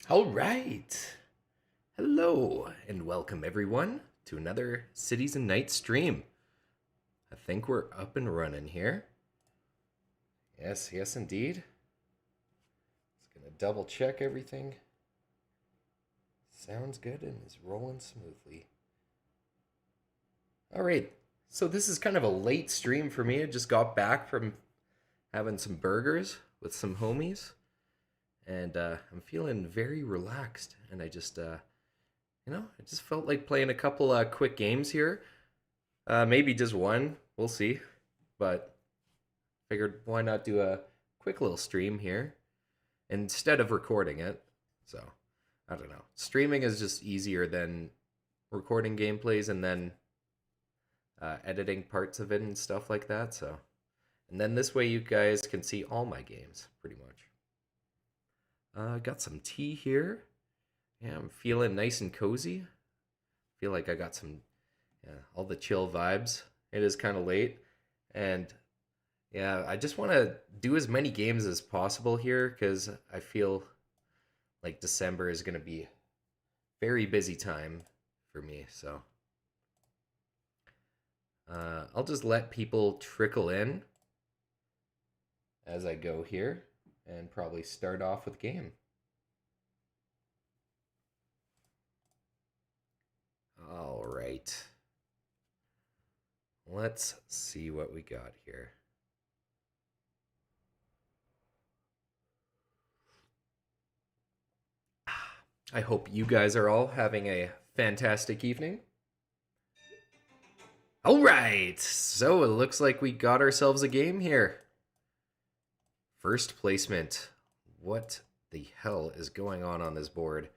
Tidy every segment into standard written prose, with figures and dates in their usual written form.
All right. Hello and welcome everyone to another Cities and Knights stream. I think we're up and running here. Yes, indeed. Just gonna double check everything. Sounds good and is rolling smoothly. All right. So this is kind of a late stream for me. I just got back from having some burgers with some homies, and I'm feeling very relaxed. And I just felt like playing a couple quick games here. Maybe just one. We'll see. But figured why not do a quick little stream here instead of recording it. So I don't know. Streaming is just easier than recording gameplays and then editing parts of it and stuff like that. So, and then this way you guys can see all my games pretty much. Got some tea here. Yeah, I'm feeling nice and cozy. Feel like I got some all the chill vibes. It is kind of late, and yeah, I just want to do as many games as possible here because I feel like December is going to be very busy time for me. So I'll just let people trickle in as I go here and probably start off with game. All right. Let's see what we got here. I hope you guys are all having a fantastic evening. All right, so it looks like we got ourselves a game here. First placement. What the hell is going on this board?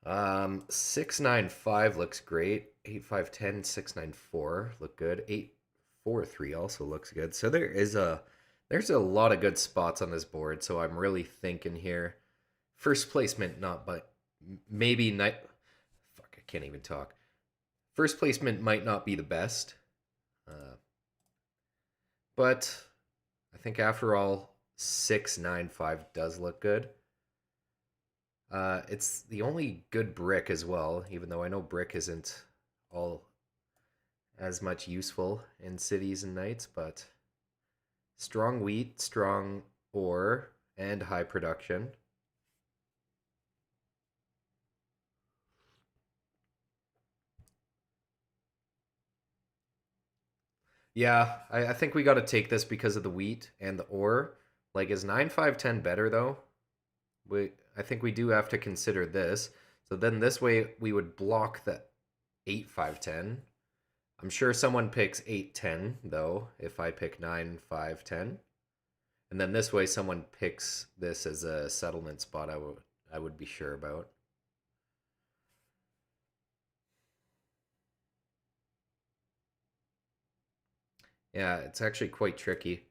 695 looks great. 8510, 694 look good. 843 also looks good. So there's a lot of good spots on this board. So I'm really thinking here. First placement, not but maybe night. Fuck, I can't even talk. First placement might not be the best, but I think after all, 695 does look good. It's the only good brick as well, even though I know brick isn't all as much useful in cities and knights, but strong wheat, strong ore, and high production. Yeah, I think we got to take this because of the wheat and the ore. Like, is 9-5-10 better though? I think we do have to consider this. So then this way we would block the 8-5-10. I'm sure someone picks 8-10 though, if I pick 9-5-10. And then this way someone picks this as a settlement spot I would be sure about. Yeah, it's actually quite tricky.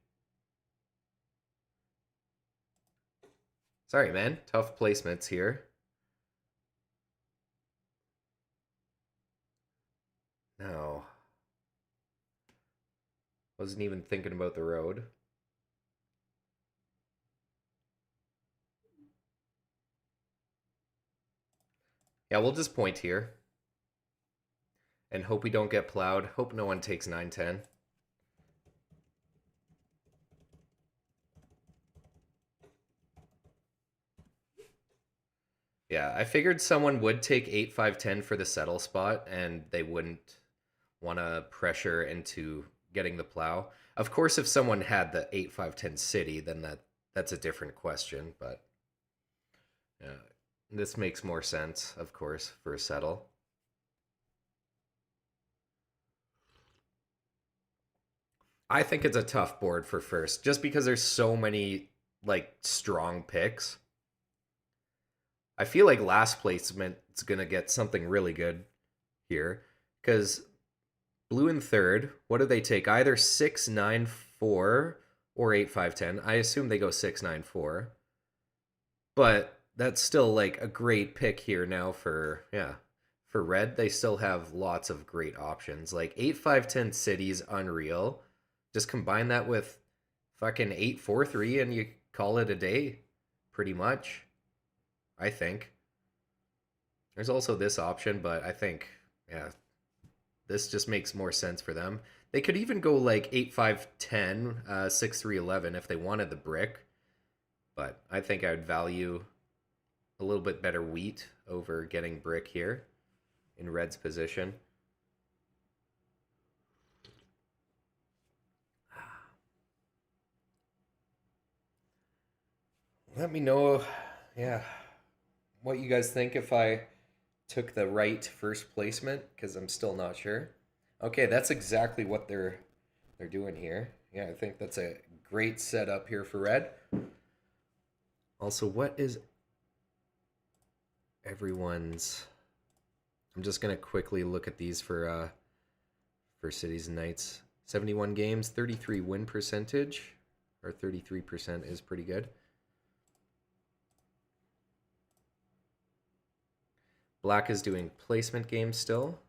Sorry, man. Tough placements here. No. Wasn't even thinking about the road. Yeah, we'll just point here. And hope we don't get plowed. Hope no one takes 9-10. Yeah, I figured someone would take 8-5-10 for the settle spot and they wouldn't want to pressure into getting the plow. Of course, if someone had the 8-5-10 city, then that's a different question, but this makes more sense, of course, for a settle. I think it's a tough board for first, just because there's so many like strong picks. I feel like last placement is gonna get something really good here, because blue in third. What do they take? Either 6-9-4 or 8-5-10. I assume they go 6-9-4, but that's still like a great pick here now for for red. They still have lots of great options like 8-5-10 cities, unreal. Just combine that with fucking 8-4-3 and you call it a day, pretty much. I think. There's also this option, but I think, yeah, this just makes more sense for them. They could even go like 8-5-10, 6-3-11 if they wanted the brick, but I think I would value a little bit better wheat over getting brick here in red's position. Let me know, yeah, what you guys think if I took the right first placement, because I'm still not sure. Okay, that's exactly what they're doing here. Yeah, I think that's a great setup here for red. Also, what is everyone's? I'm just gonna quickly look at these for Cities Knights. 71 games, 33 win percentage, or 33% is pretty good. Black is doing placement games still.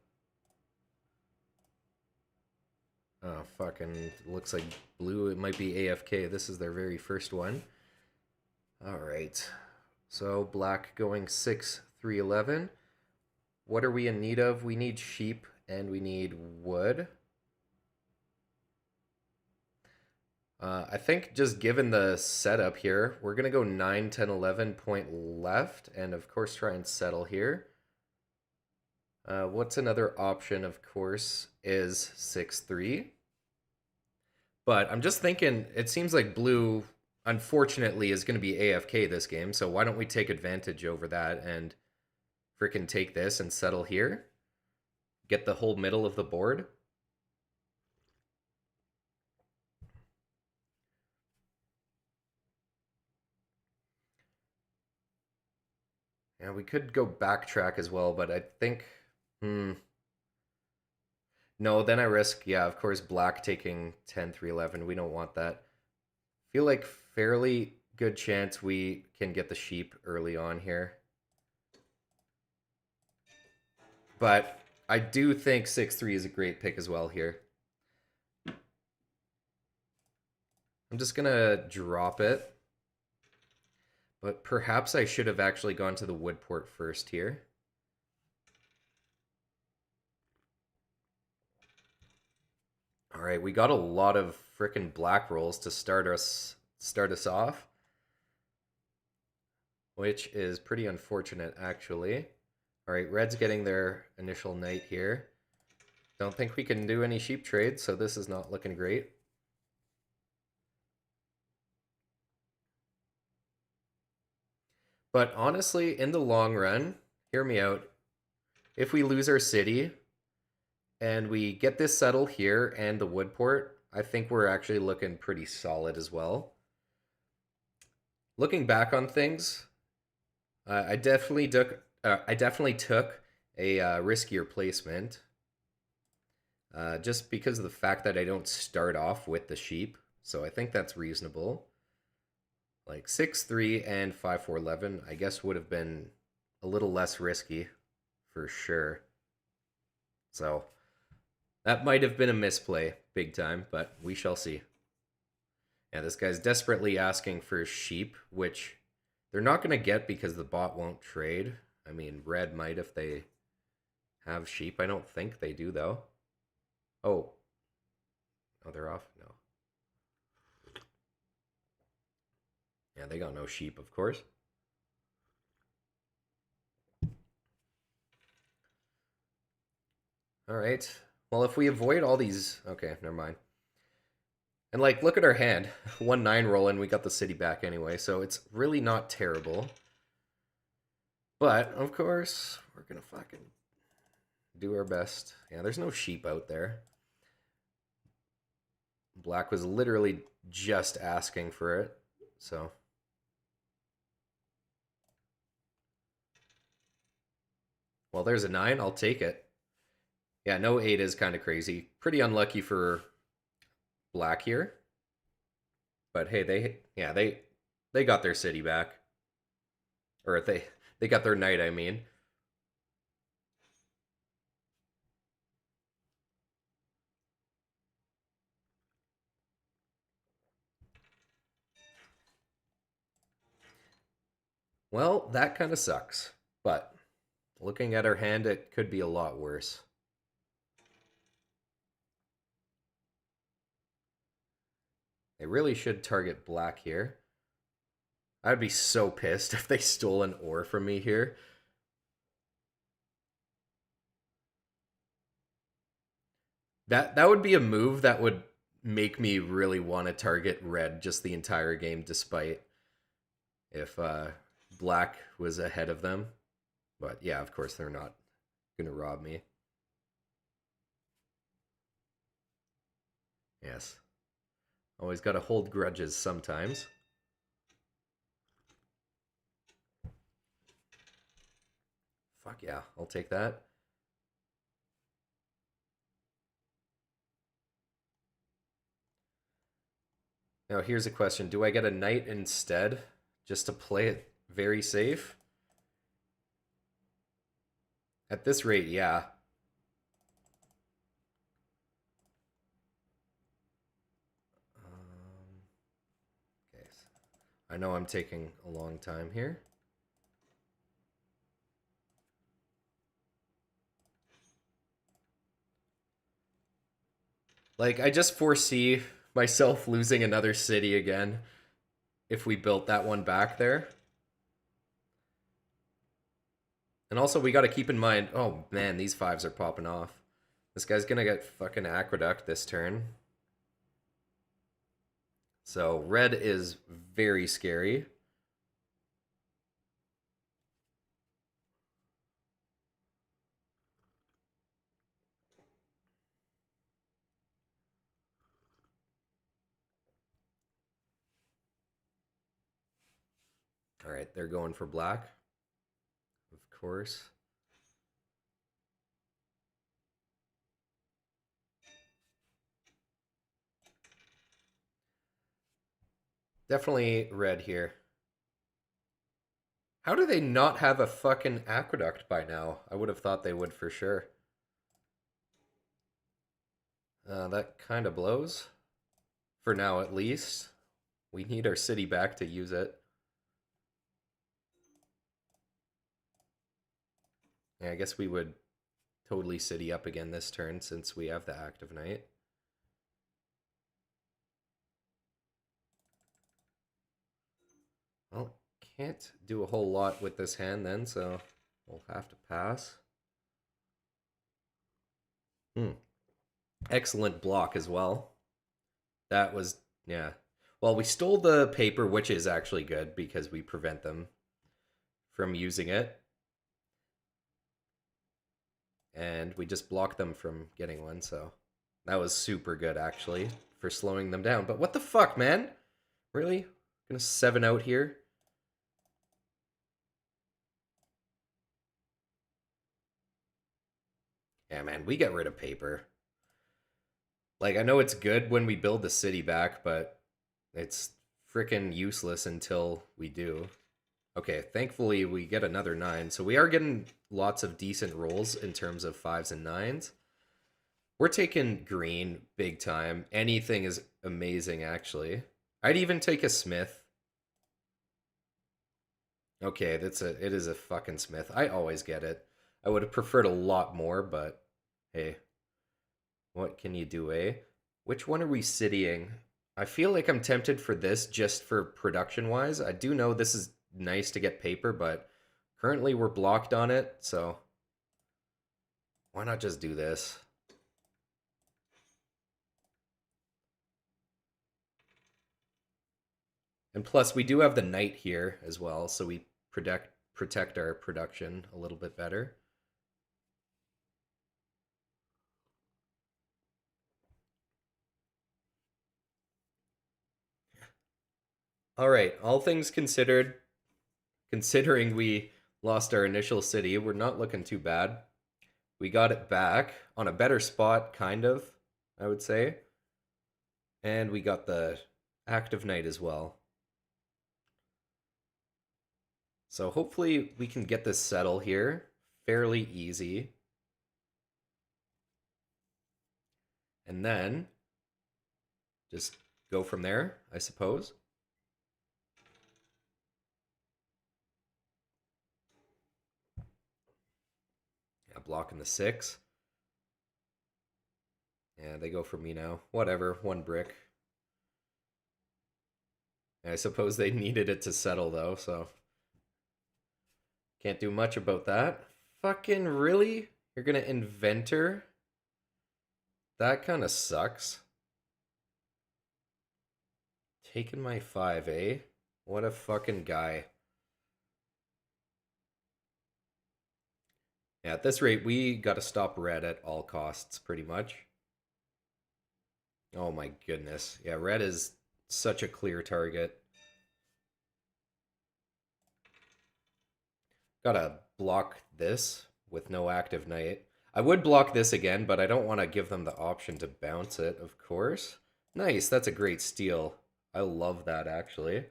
Oh, fucking looks like blue. It might be AFK. This is their very first one. All right. So black going 6-3-11. What are we in need of? We need sheep and we need wood. I think just given the setup here, we're going to go 9, 10, 11 point left. And of course, try and settle here. What's another option, of course, is 6-3. But I'm just thinking, it seems like blue, unfortunately, is going to be AFK this game. So why don't we take advantage over that and freaking take this and settle here? Get the whole middle of the board. Yeah, we could go backtrack as well, but I think... No, then I risk, yeah, of course, black taking 10-3-11. We don't want that. Feel like fairly good chance we can get the sheep early on here. But I do think 6-3 is a great pick as well here. I'm just going to drop it. But perhaps I should have actually gone to the wood port first here. All right, we got a lot of frickin' black rolls to start us off, which is pretty unfortunate actually. All right, red's getting their initial knight here. Don't think we can do any sheep trades, so this is not looking great. But honestly, in the long run, hear me out. If we lose our city and we get this settled here and the wood port, I think we're actually looking pretty solid as well. Looking back on things, I definitely took a riskier placement, just because of the fact that I don't start off with the sheep. So I think that's reasonable. Like 6-3 and 5-4-11, I guess would have been a little less risky for sure. So that might have been a misplay big time, but we shall see. Yeah, this guy's desperately asking for sheep, which they're not going to get because the bot won't trade. I mean, red might if they have sheep. I don't think they do, though. Oh. Oh, they're off? No. Yeah, they got no sheep, of course. All right. Well, if we avoid all these... Okay, never mind. And, like, look at our hand. 1-9 roll, and we got the city back anyway, so it's really not terrible. But, of course, we're gonna fucking do our best. Yeah, there's no sheep out there. Black was literally just asking for it, so... Well, there's a 9. I'll take it. Yeah, no 8 is kind of crazy. Pretty unlucky for black here. But hey, they got their city back. Or they got their knight, I mean. Well, that kind of sucks. But looking at our hand, it could be a lot worse. They really should target black here. I'd be so pissed if they stole an ore from me here. That would be a move that would make me really want to target red just the entire game, despite if black was ahead of them. But yeah, of course they're not gonna rob me. Yes, always got to hold grudges sometimes. Fuck yeah, I'll take that. Now here's a question: do I get a knight instead, just to play it very safe? At this rate, yeah. Okay, so I know I'm taking a long time here. Like, I just foresee myself losing another city again if we built that one back there. And also, we got to keep in mind, oh man, these fives are popping off. This guy's gonna get fucking aqueduct this turn. So red is very scary. All right, they're going for black, of course. Definitely red here. How do they not have a fucking aqueduct by now? I would have thought they would for sure. That kind of blows. For now, at least. We need our city back to use it. Yeah, I guess we would totally city up again this turn since we have the active knight. Well, can't do a whole lot with this hand then, so we'll have to pass. Excellent block as well. That was, yeah. Well, we stole the paper, which is actually good because we prevent them from using it. And we just block them from getting one, so that was super good actually for slowing them down. But what the fuck, man? Really? Gonna 7 out here? Yeah, man, we get rid of paper. Like, I know it's good when we build the city back, but it's freaking useless until we do. Okay, thankfully we get another 9. So we are getting lots of decent rolls in terms of 5s and 9s. We're taking green big time. Anything is amazing, actually. I'd even take a smith. Okay, it is a fucking smith. I always get it. I would have preferred a lot more, but hey, what can you do, eh? Which one are we citying? I feel like I'm tempted for this just for production wise. I do know this is nice to get paper, but currently we're blocked on it, so why not just do this? And plus, we do have the knight here as well, so we protect our production a little bit better. All right, all things considered, considering we lost our initial city, we're not looking too bad. We got it back on a better spot, kind of, I would say. And we got the active knight as well. So hopefully we can get this settle here fairly easy. And then just go from there, I suppose. blocking the 6. Yeah, they go for me now. Whatever, 1 brick. I suppose they needed it to settle, though, so... Can't do much about that. Fucking really? You're gonna inventor? That kind of sucks. Taking my 5, eh? What a fucking guy. Yeah, at this rate, we gotta stop red at all costs, pretty much. Oh my goodness. Yeah, red is such a clear target. Gotta block this with no active knight. I would block this again, but I don't want to give them the option to bounce it, of course. Nice, that's a great steal. I love that, actually.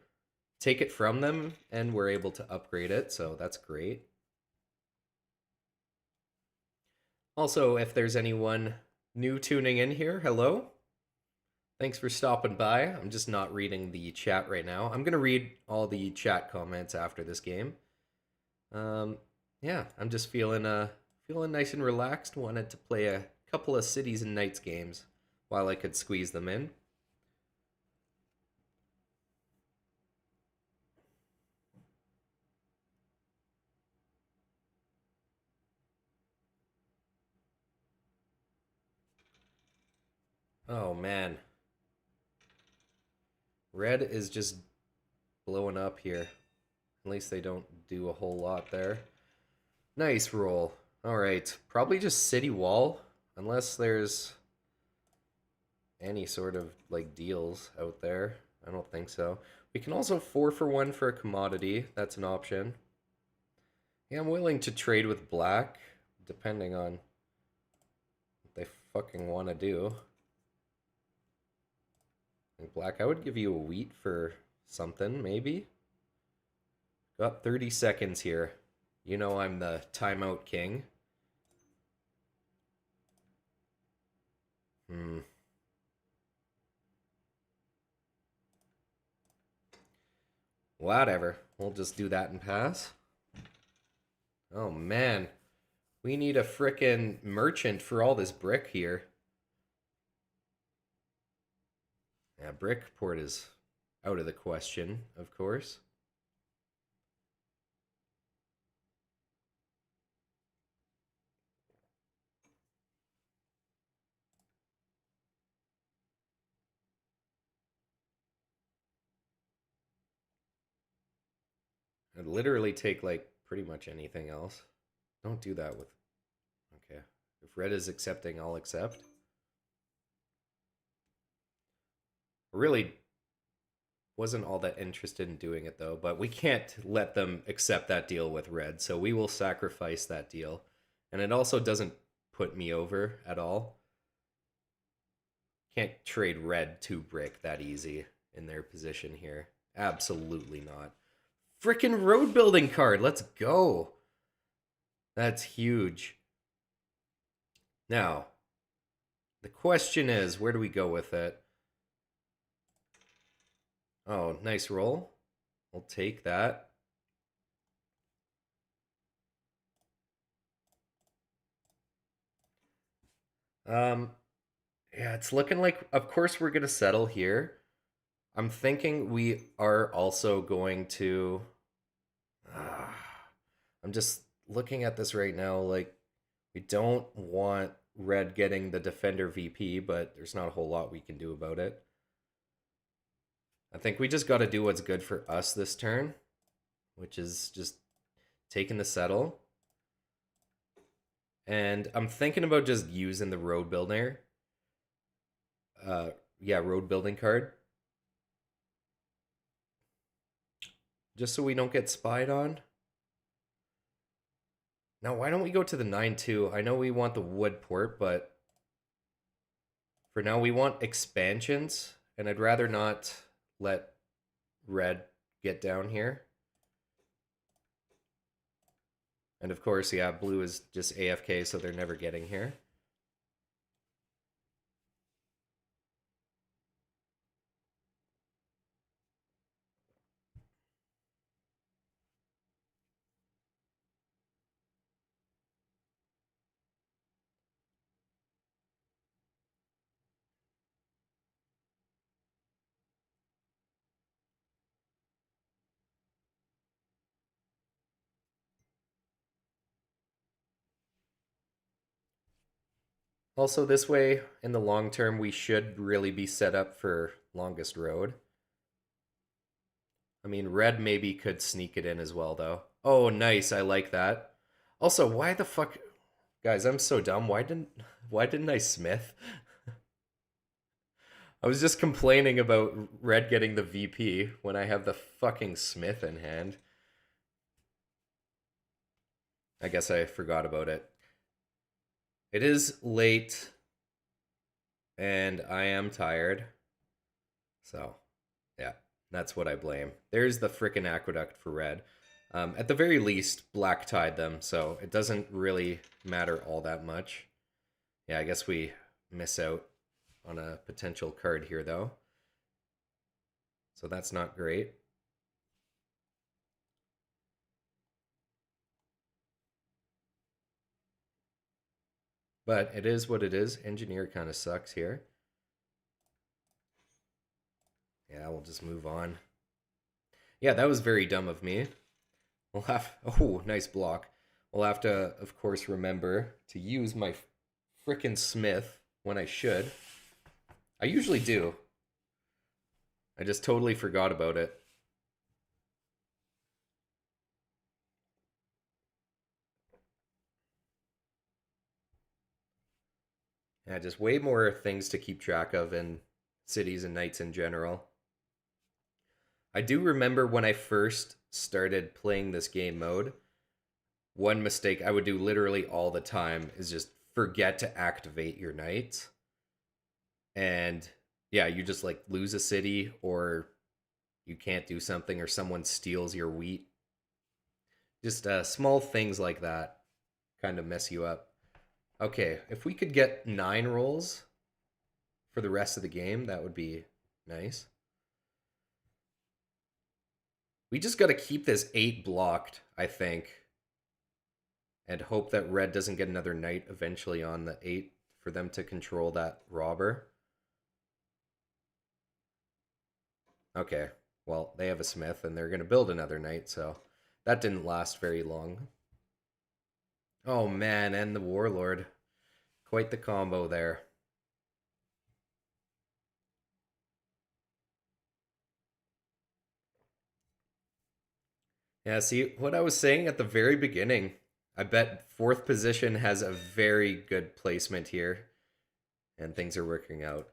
Take it from them, and we're able to upgrade it, so that's great. Also, if there's anyone new tuning in here, hello. Thanks for stopping by. I'm just not reading the chat right now. I'm going to read all the chat comments after this game. Yeah, I'm just feeling nice and relaxed. Wanted to play a couple of Cities and Knights games while I could squeeze them in. Oh man. Red is just blowing up here. At least they don't do a whole lot there. Nice roll. Alright, probably just city wall. Unless there's any sort of like deals out there. I don't think so. We can also 4 for 1 for a commodity. That's an option. Yeah, I'm willing to trade with black, depending on what they fucking want to do. Like black, I would give you a wheat for something, maybe. Got 30 seconds here. You know I'm the timeout king. Whatever. We'll just do that and pass. Oh, man. We need a frickin' merchant for all this brick here. Yeah, brick port is out of the question, of course. I'd literally take, like, pretty much anything else. Don't do that with... Okay. If red is accepting, I'll accept. Really wasn't all that interested in doing it, though. But we can't let them accept that deal with red, so we will sacrifice that deal. And it also doesn't put me over at all. Can't trade red to brick that easy in their position here. Absolutely not. Frickin' road building card. Let's go. That's huge. Now, the question is, where do we go with it? Oh, nice roll. We'll take that. Yeah, it's looking like, of course, we're going to settle here. I'm thinking we are also going to... I'm just looking at this right now, like, we don't want red getting the defender VP, but there's not a whole lot we can do about it. I think we just got to do what's good for us this turn, which is just taking the settle. And I'm thinking about just using the road builder. Yeah, road building card. Just so we don't get spied on. Now, why don't we go to the 9-2? I know we want the wood port, but for now we want expansions, and I'd rather not let red get down here. And of course, yeah, blue is just AFK, so they're never getting here. Also, this way, in the long term, we should really be set up for longest road. I mean, red maybe could sneak it in as well, though. Oh, nice. I like that. Also, why the fuck, guys? I'm so dumb. Why didn't I smith? I was just complaining about red getting the VP when I have the fucking smith in hand. I guess I forgot about it. It is late, and I am tired. So, yeah, that's what I blame. There's the frickin' aqueduct for red. At the very least, black tied them, so it doesn't really matter all that much. Yeah, I guess we miss out on a potential card here, though. So that's not great. But it is what it is. Engineer kind of sucks here. Yeah, we'll just move on. Yeah, that was very dumb of me. We'll have... Oh, nice block. We'll have to, of course, remember to use my frickin' smith when I should. I usually do. I just totally forgot about it. Yeah, just way more things to keep track of in cities and knights in general. I do remember when I first started playing this game mode, one mistake I would do literally all the time is just forget to activate your knights. And yeah, you just like lose a city or you can't do something or someone steals your wheat. Just small things like that kind of mess you up. Okay, if we could get 9 rolls for the rest of the game, that would be nice. We just got to keep this 8 blocked, I think, and hope that red doesn't get another knight eventually on the 8 for them to control that robber. Okay, well, they have a smith and they're going to build another knight, so that didn't last very long. Oh man, and the warlord. Quite the combo there. Yeah, see, what I was saying at the very beginning, I bet 4th position has a very good placement here, and things are working out.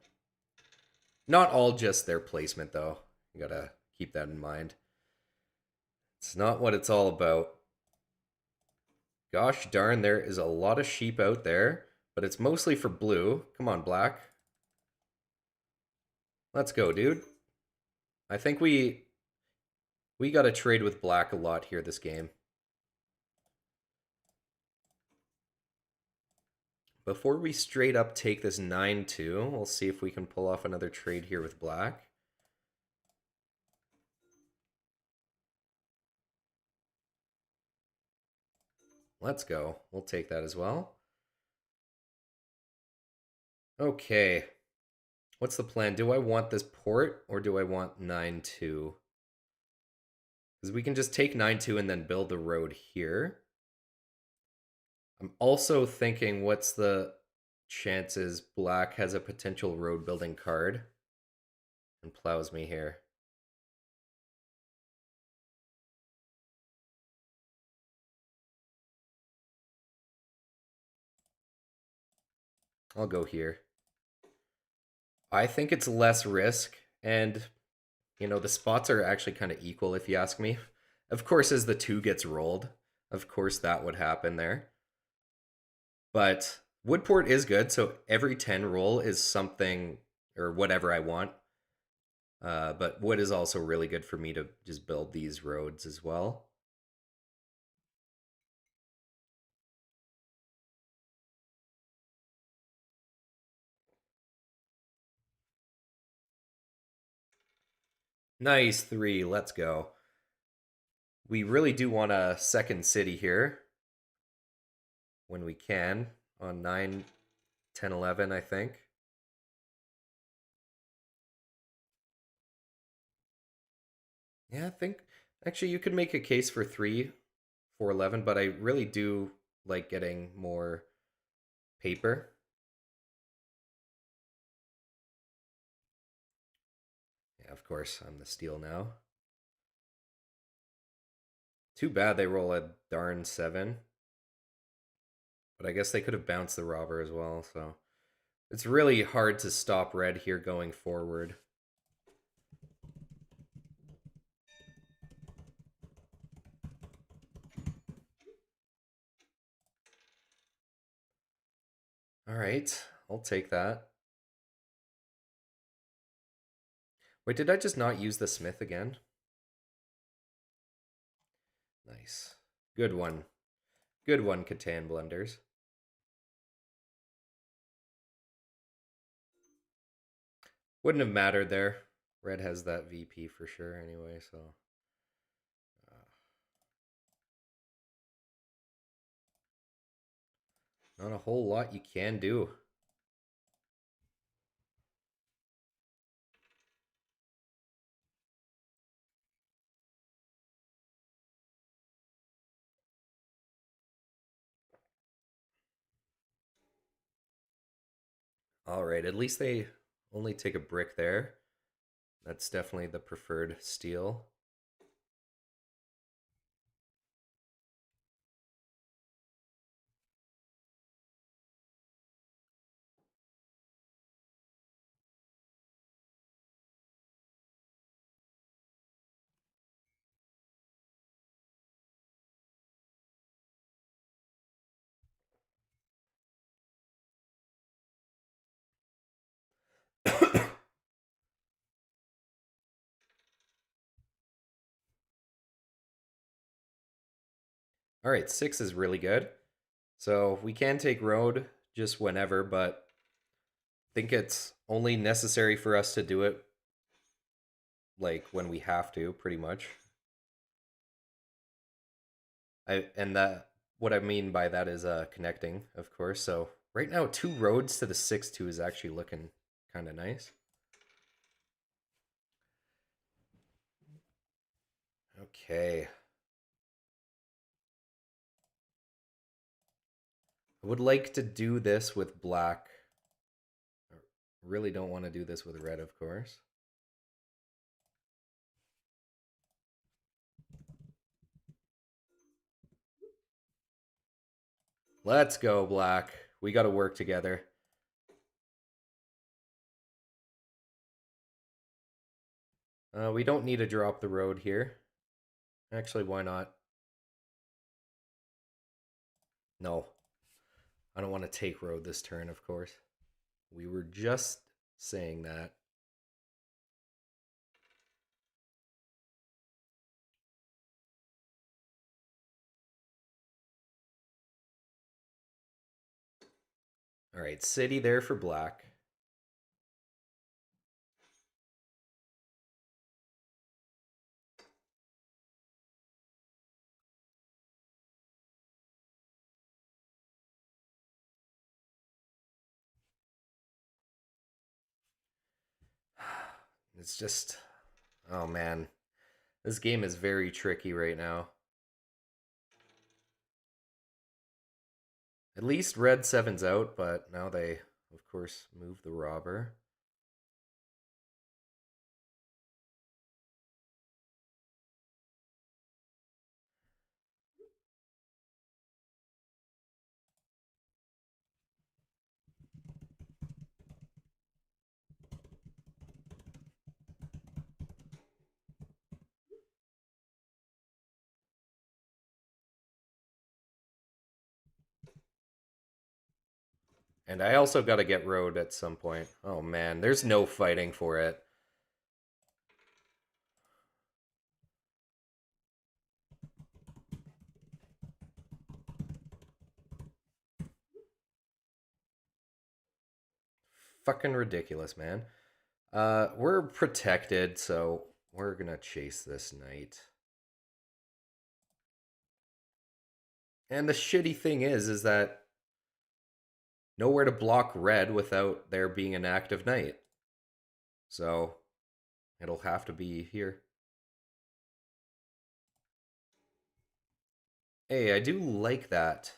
Not all just their placement, though. You gotta keep that in mind. It's not what it's all about. Gosh darn, there is a lot of sheep out there, but it's mostly for blue. Come on, black. Let's go, dude. I think we gotta trade with black a lot here this game. Before we straight up take this 9-2, we'll see if we can pull off another trade here with black. Let's go. We'll take that as well. Okay. What's the plan? Do I want this port or do I want 9-2? Because we can just take 9-2 and then build the road here. I'm also thinking what's the chances black has a potential road building card and plows me here. I'll go here. I think it's less risk, and you know, the spots are actually kind of equal if you ask me. Of course, as the 2 gets rolled, of course that would happen there. But Woodport is good, so every 10 roll is something or whatever I want. But wood is also really good for me to just build these roads as well. Nice 3, let's go. We really do want a second city here when we can on 9, 10, 11, I think. Yeah, I think actually you could make a case for 3, 4, 11, but I really do like getting more paper. course, I'm the steal now. Too bad they roll a darn 7. But I guess they could have bounced the robber as well, so it's really hard to stop red here going forward. All right, I'll take that. Wait, did I just not use the smith again? Nice. Good one. Good one, Catan Blenders. Wouldn't have mattered there. Red has that VP for sure anyway, so. Not a whole lot you can do. All right, at least they only take a brick there. That's definitely the preferred steal. All right, 6 is really good. So we can take road just whenever, but I think it's only necessary for us to do it like when we have to, pretty much. And that what I mean by that is connecting, of course. So right now 2 roads to the 6-2 is actually looking kind of nice. Okay. I would like to do this with black. I really don't want to do this with red, of course. Let's go, black. We got to work together. We don't need to drop the road here. Actually, why not? No. I don't want to take road this turn, of course. We were just saying that. All right, city there for black. It's just, oh man. This game is very tricky right now. At least red 7's out, but now they, of course, move the robber. And I also got to get road at some point. Oh man, there's no fighting for it. Fucking ridiculous, man. We're protected, so we're gonna chase this knight. And the shitty thing is that nowhere to block red without there being an active knight. So it'll have to be here. Hey, I do like that.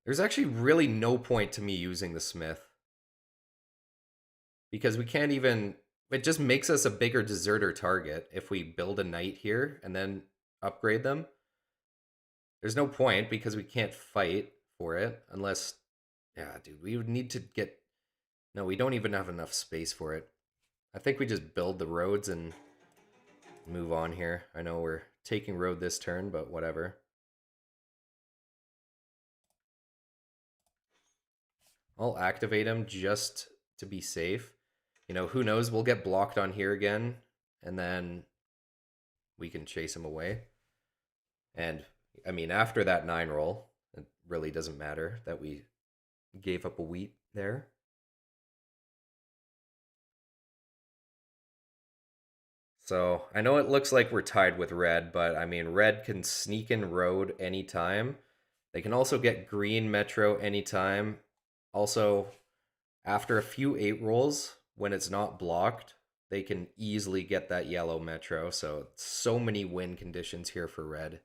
There's actually really no point to me using the smith. because we can't even. It just makes us a bigger deserter target if we build a knight here and then upgrade them. There's no point because we can't fight for it unless. Yeah, dude, we would need to get. No, we don't even have enough space for it. I think we just build the roads and move on here. I know we're taking road this turn, but whatever. I'll activate him just to be safe. You know, who knows? We'll get blocked on here again, and then we can chase him away. And, I mean, after that 9 roll, it really doesn't matter that we gave up a wheat there. So, I know it looks like we're tied with red, but, I mean, red can sneak in road anytime. They can also get green metro anytime. Also, after a few 8 rolls, when it's not blocked, they can easily get that yellow metro. So many win conditions here for red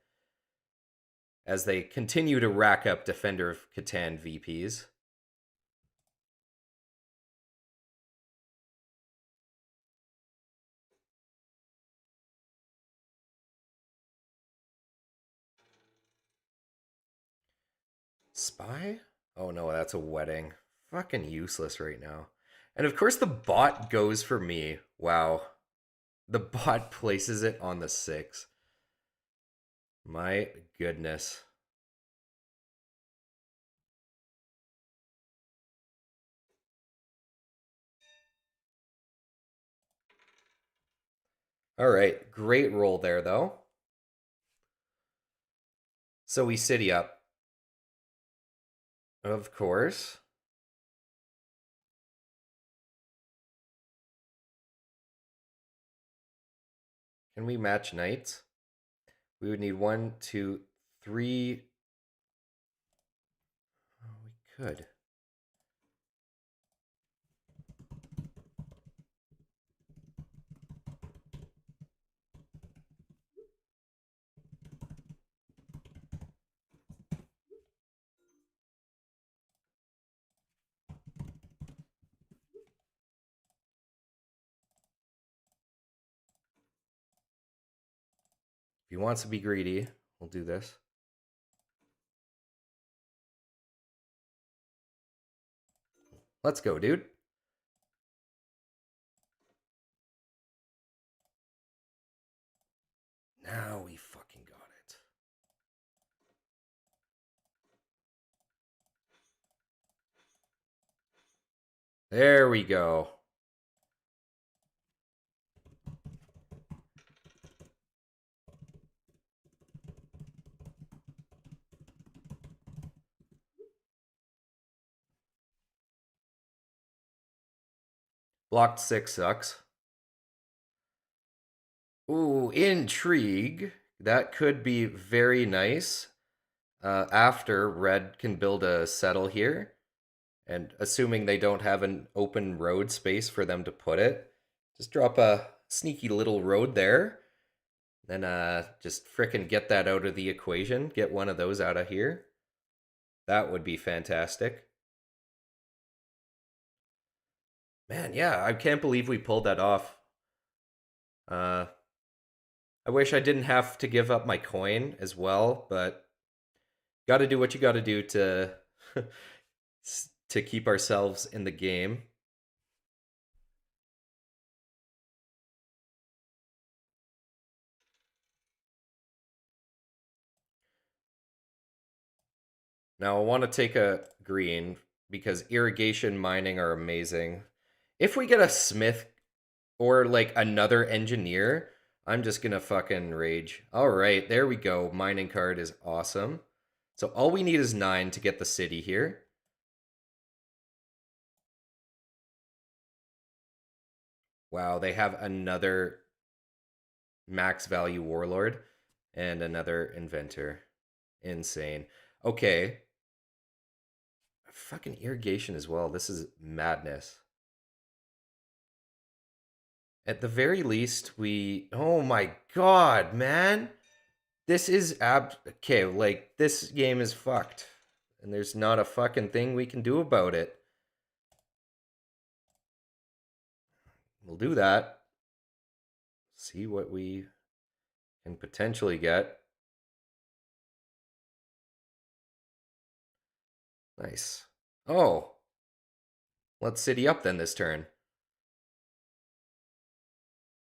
as they continue to rack up Defender of Catan VPs. Spy? Oh no, that's a wedding. Fucking useless right now. And of course the bot goes for me. Wow. The bot places it on the 6. My goodness. All right, great roll there though. So we city up. Of course. Can we match knights? We would need 1, 2, 3. Oh, we could. If he wants to be greedy, we'll do this. Let's go, dude. Now we fucking got it. There we go. Blocked 6 sucks. Ooh, intrigue. That could be very nice. After red can build a settle here, and assuming they don't have an open road space for them to put it, just drop a sneaky little road there. Then just frickin' get that out of the equation. Get one of those out of here. That would be fantastic. Man, yeah, I can't believe we pulled that off. Uh, I wish I didn't have to give up my coin as well, but got to do what you got to do to to keep ourselves in the game. Now I want to take a green because irrigation mining are amazing. If we get a smith or like another engineer, I'm just gonna fucking rage. All right, there we go. Mining card is awesome. So all we need is 9 to get the city here. Wow, they have another max value warlord and another inventor. Insane. Okay. Fucking irrigation as well. This is madness. At the very least, we. Oh my god, man! This is okay. Like this game is fucked, and there's not a fucking thing we can do about it. we'll do that. See what we can potentially get. Nice. Oh, let's city up then this turn.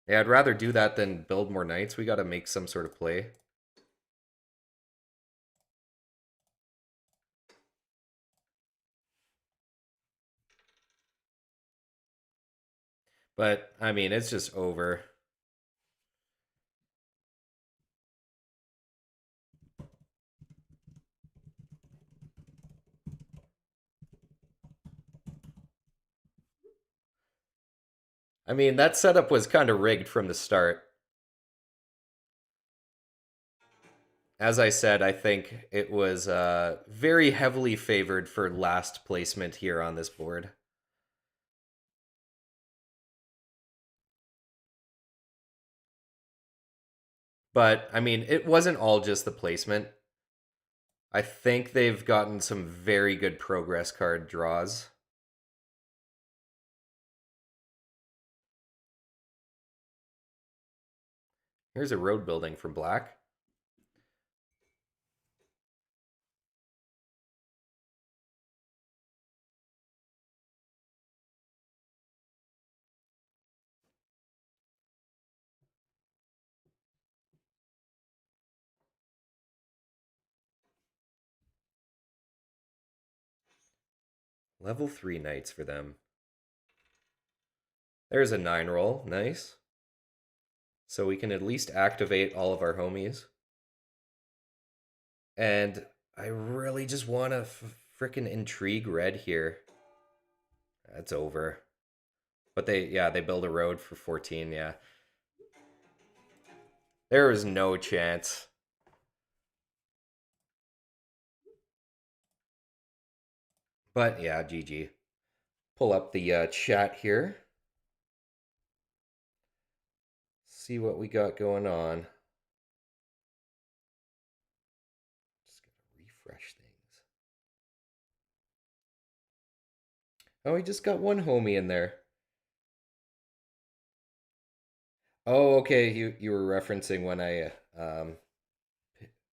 Yeah, I'd rather do that than build more knights. We got to make some sort of play. But, I mean, it's just over. I mean, that setup was kind of rigged from the start. As I said, I think it was very heavily favored for last placement here on this board. But, I mean, it wasn't all just the placement. I think they've gotten some very good progress card draws. Here's a road building from Black. Level 3 knights for them. There's a 9 roll. Nice. So we can at least activate all of our homies. And I really just want to frickin' intrigue red here. That's over. But they build a road for 14, yeah. There is no chance. But yeah, GG. Pull up the chat here. See what we got going on. Just gotta refresh things. Oh, we just got one homie in there. Oh, okay. You were referencing when I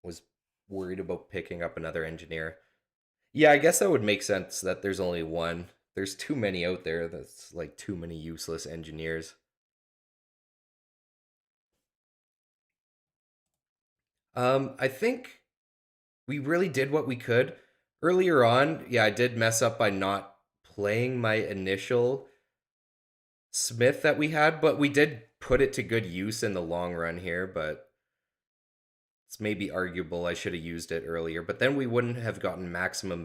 was worried about picking up another engineer. Yeah, I guess that would make sense that there's only one. There's too many out there. That's like too many useless engineers. I think we really did what we could. Earlier on, yeah, I did mess up by not playing my initial Smith that we had, but we did put it to good use in the long run here, but it's maybe arguable I should have used it earlier, but then we wouldn't have gotten maximum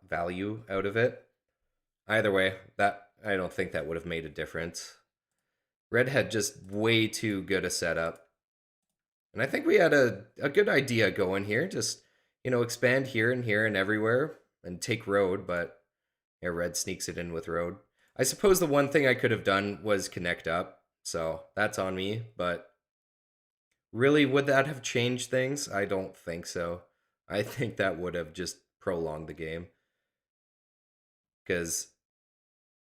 value out of it. Either way, that I don't think that would have made a difference. Red had just way too good a setup. And I think we had a good idea going here. Just, expand here and everywhere and take road, but yeah, red sneaks it in with road. I suppose the one thing I could have done was connect up. So that's on me, but really, would that have changed things? I don't think so. I think that would have just prolonged the game. Because,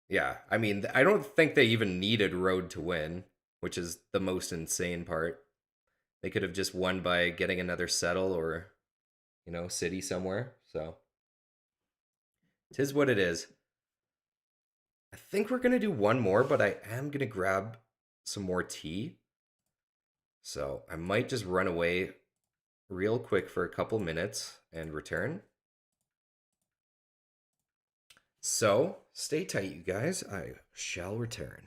yeah, I mean, I don't think they even needed road to win, which is the most insane part. They could have just won by getting another settle or, city somewhere. So, tis what it is. I think we're going to do one more, but I am going to grab some more tea. So, I might just run away real quick for a couple minutes and return. So, stay tight, you guys. I shall return.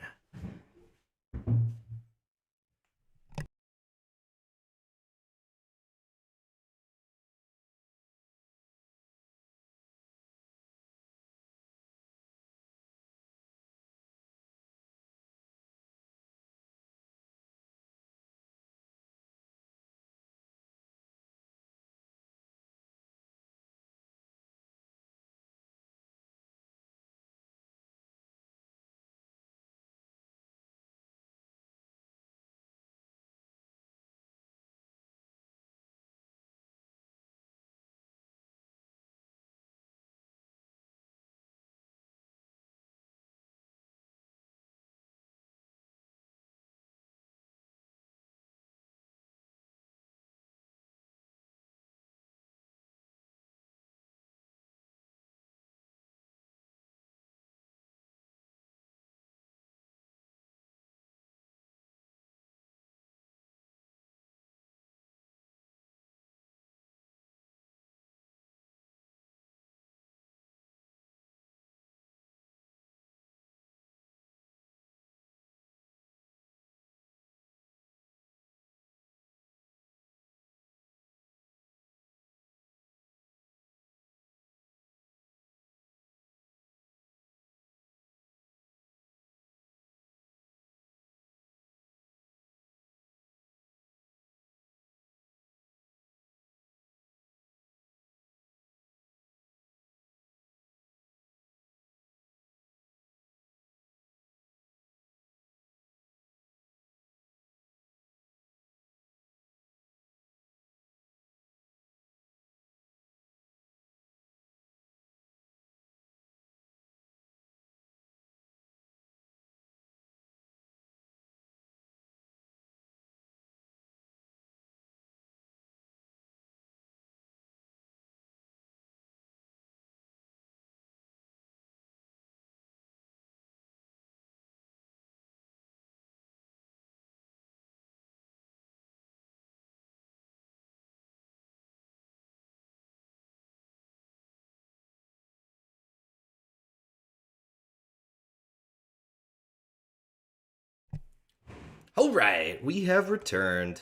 All right, we have returned.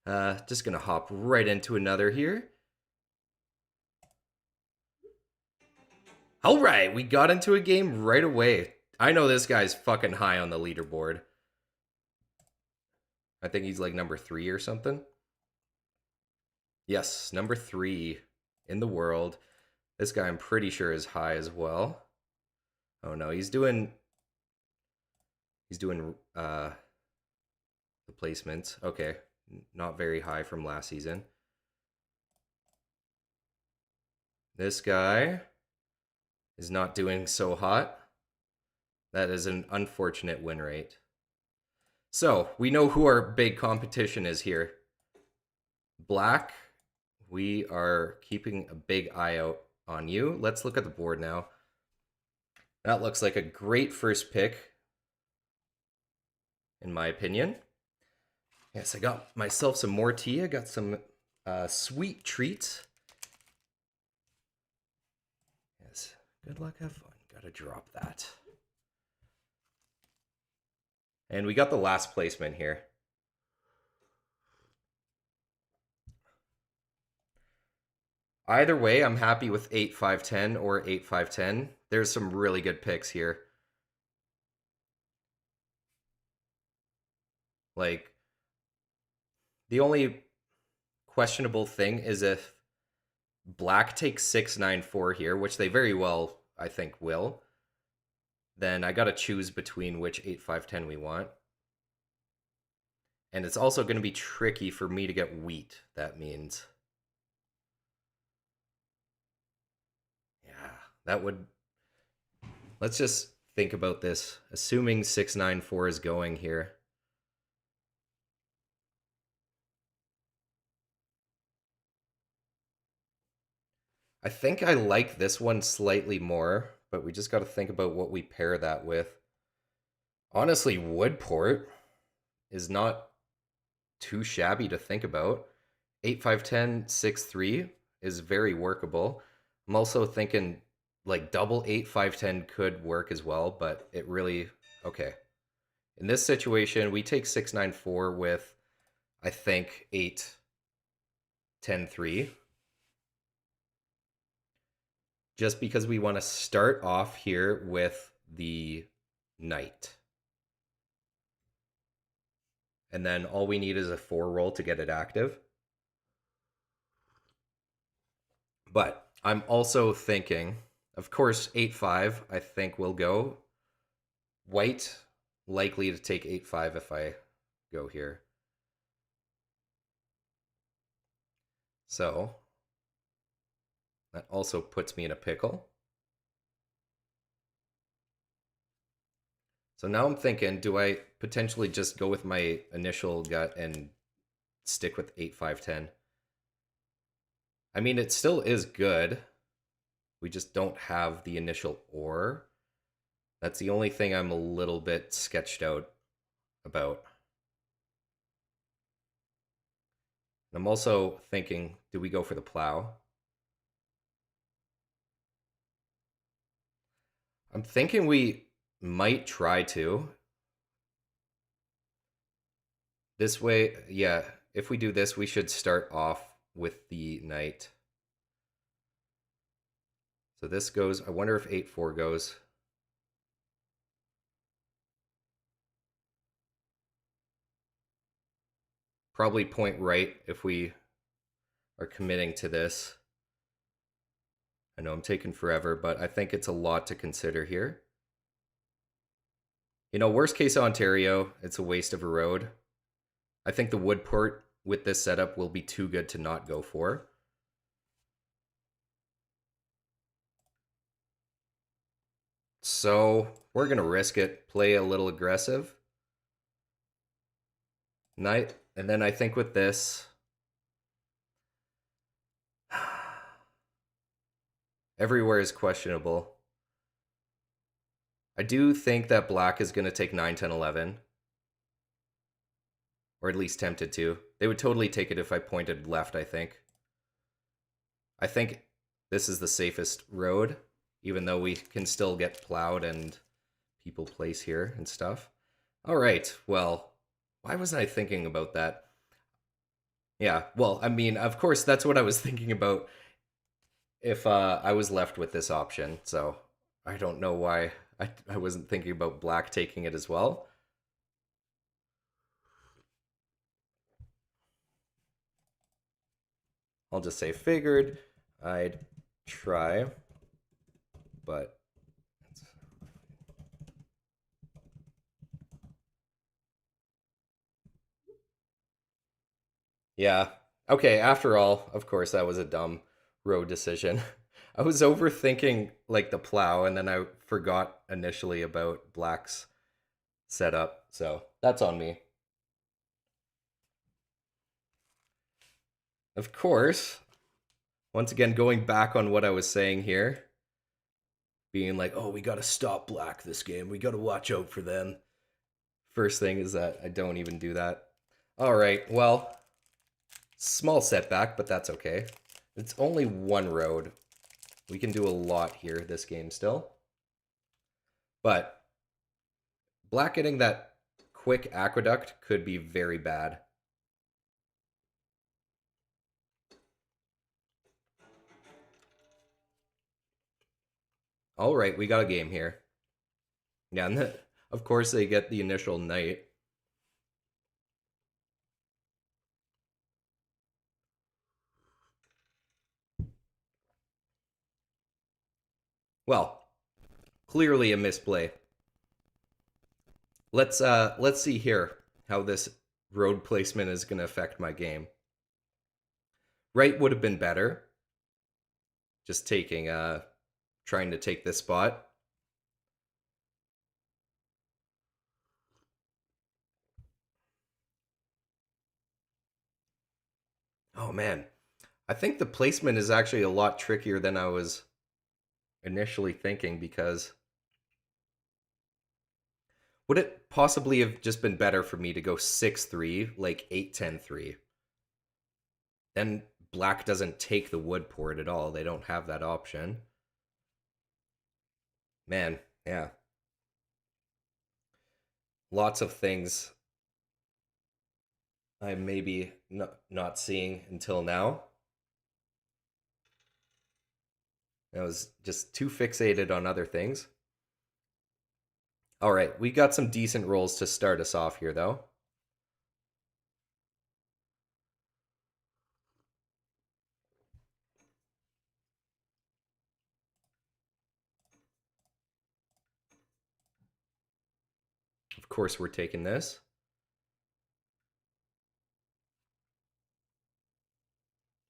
Just gonna hop right into another here. All right, we got into a game right away. I know this guy's fucking high on the leaderboard. I think he's like number 3 or something. Yes, number 3 in the world. This guy I'm pretty sure is high as well. Oh no, he's doing the placements. Okay, not very high from last season. This guy is not doing so hot. That is an unfortunate win rate. So, we know who our big competition is here. Black, we are keeping a big eye out on you. Let's look at the board now. That looks like a great first pick, in my opinion. Yes, I got myself some more tea. I got some sweet treats. Yes, good luck, have fun. Gotta drop that. And we got the last placement here. Either way, I'm happy with 8-5-10 or 8-5-10. There's some really good picks here. Like, the only questionable thing is if Black takes 6-9-4 here, which they very well, I think, will. Then I gotta choose between which 8-5-10 we want. And it's also gonna be tricky for me to get wheat, that means. Yeah, that would... Let's just think about this. Assuming 6-9-4 is going here. I think I like this one slightly more, but we just got to think about what we pair that with. Honestly, Woodport is not too shabby to think about. 8-5-10, 6-3 is very workable. I'm also thinking like double 8-5-10 could work as well, but it really... Okay. In this situation, we take 6-9-4 with, I think, 8-10-3. Just because we want to start off here with the knight. And then all we need is a 4 roll to get it active. But I'm also thinking, of course, 8-5, I think will go. White, likely to take 8-5 if I go here. So, that also puts me in a pickle. So now I'm thinking, do I potentially just go with my initial gut and stick with 8-5-10? I mean, it still is good. We just don't have the initial ore. That's the only thing I'm a little bit sketched out about. I'm also thinking, do we go for the plow? I'm thinking we might try to. This way, yeah, if we do this, we should start off with the knight. So this goes, I wonder if 8-4 goes. Probably point right if we are committing to this. I know I'm taking forever, but I think it's a lot to consider here. You know, worst case Ontario, it's a waste of a road. I think the Woodport with this setup will be too good to not go for. So we're going to risk it, play a little aggressive. Knight, and then I think with this, everywhere is questionable. I do think that black is going to take 9, 10, 11. Or at least tempted to. They would totally take it if I pointed left, I think. I think this is the safest road, even though we can still get plowed and people place here and stuff. All right, well, Why wasn't I thinking about that? Yeah, well, I mean, of course, that's what I was thinking about if I was left with this option. So I don't know why I wasn't thinking about black taking it as well. I'll just say figured I'd try, but yeah. Okay, after all, of course, that was a dumb road decision. I was overthinking like the plow, and then I forgot initially about black's setup. So that's on me. Of course, once again, going back on what I was saying here, being like, oh, we got to stop black this game. We got to watch out for them. First thing is that I don't even do that. All right, well, small setback, but that's okay. It's only one road. We can do a lot here this game still. But black getting that quick aqueduct could be very bad. All right, we got a game here. Yeah, and of course they get the initial knight. Well, clearly a misplay. Let's see here how this road placement is going to affect my game. Right would have been better. Just taking trying to take this spot. Oh man. I think the placement is actually a lot trickier than I was initially thinking because would it possibly have just been better for me to go 6-3, like 8-10-3? Then black doesn't take the wood port at all. They don't have that option. Man, yeah. Lots of things I'm maybe not seeing until now. I was just too fixated on other things. All right, we got some decent rolls to start us off here, though. Of course, we're taking this.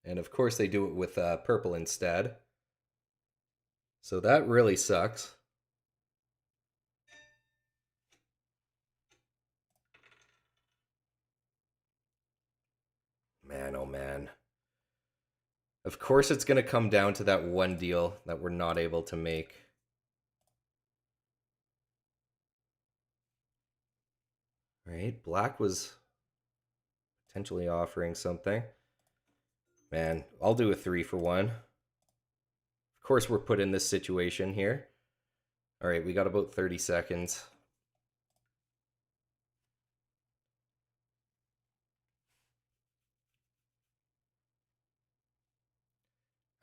And of course, they do it with purple instead. So that really sucks. Man, oh man. Of course, it's going to come down to that one deal that we're not able to make. Right? Black was potentially offering something. Man, I'll do a 3-for-1. Of course, we're put in this situation here. All right, we got about 30 seconds.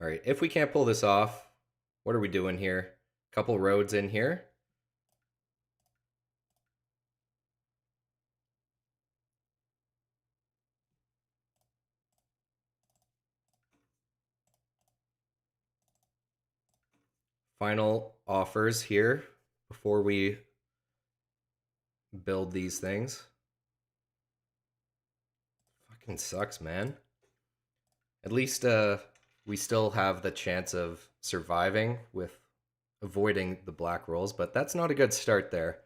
All right, if we can't pull this off, what are we doing here? Couple roads in here. Final offers here before we build these things. Fucking sucks, man. At least we still have the chance of surviving with avoiding the black rolls, but that's not a good start there.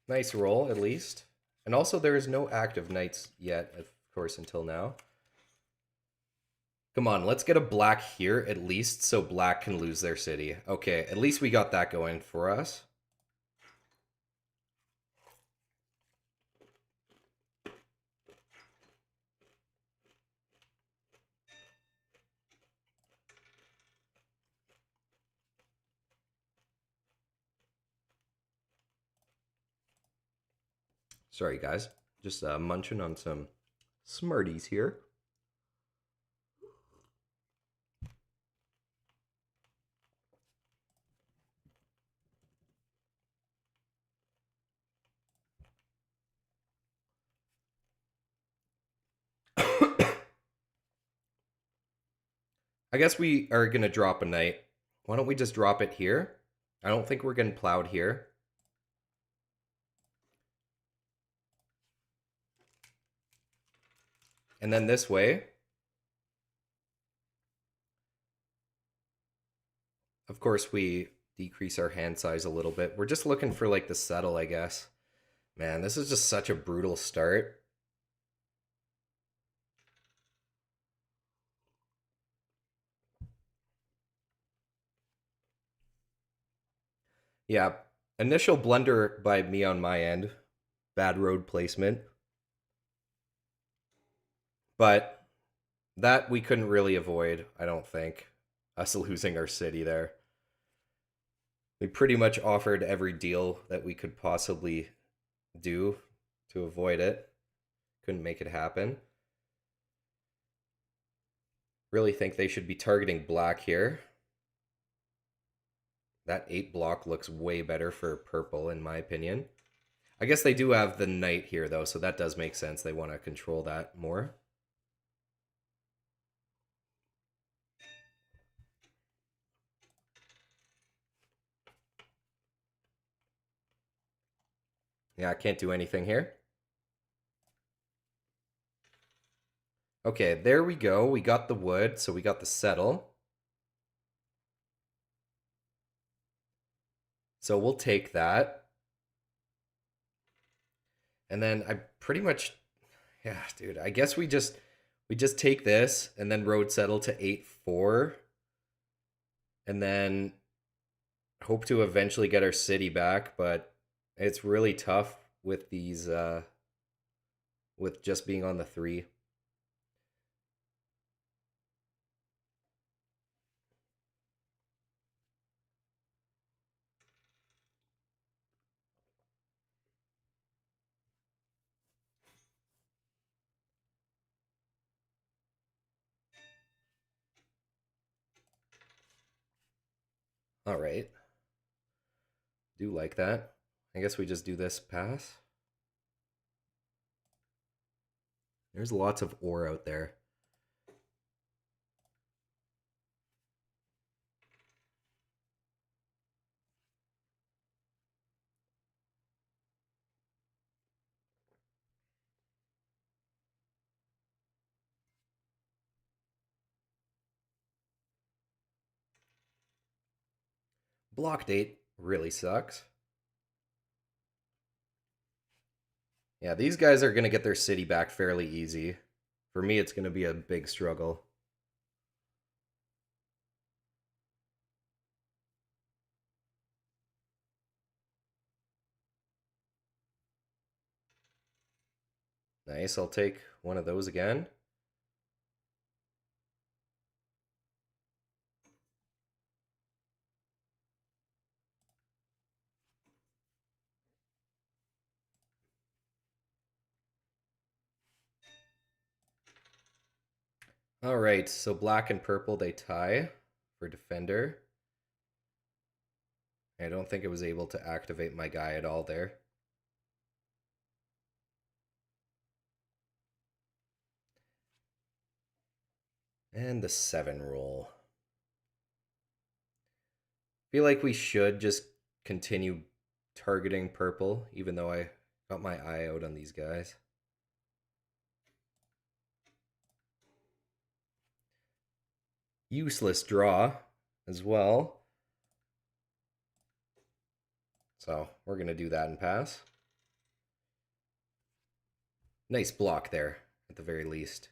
Nice roll, at least. And also, there is no active knights yet, of course, until now. Come on, let's get a black here, at least, so black can lose their city. Okay, at least we got that going for us. Sorry, guys. Just munching on some Smarties here. I guess we are going to drop a knight. Why don't we just drop it here? I don't think we're getting plowed here. And then this way, of course, we decrease our hand size a little bit. We're just looking for like the settle, I guess. Man, this is just such a brutal start. Yeah, initial blunder by me on my end. Bad road placement. But that we couldn't really avoid, I don't think. Us losing our city there. We pretty much offered every deal that we could possibly do to avoid it. Couldn't make it happen. Really think they should be targeting black here. That 8 block looks way better for purple, in my opinion. I guess they do have the knight here, though, so that does make sense. They want to control that more. Yeah, I can't do anything here. Okay, there we go. We got the wood, so we got the settle. So we'll take that. And then I pretty much, yeah, dude, I guess we just take this and then road settle to 8-4 and then hope to eventually get our city back, but it's really tough with these with just being on the 3. All right. Do like that. I guess we just do this pass. There's lots of ore out there. Block date really sucks. Yeah, these guys are going to get their city back fairly easy. For me, it's going to be a big struggle. Nice, I'll take one of those again. All right, so black and purple, they tie for defender. I don't think it was able to activate my guy at all there. And the 7 roll. Feel like we should just continue targeting purple, even though I got my eye out on these guys. Useless draw as well. So we're going to do that and pass. Nice block there, at the very least.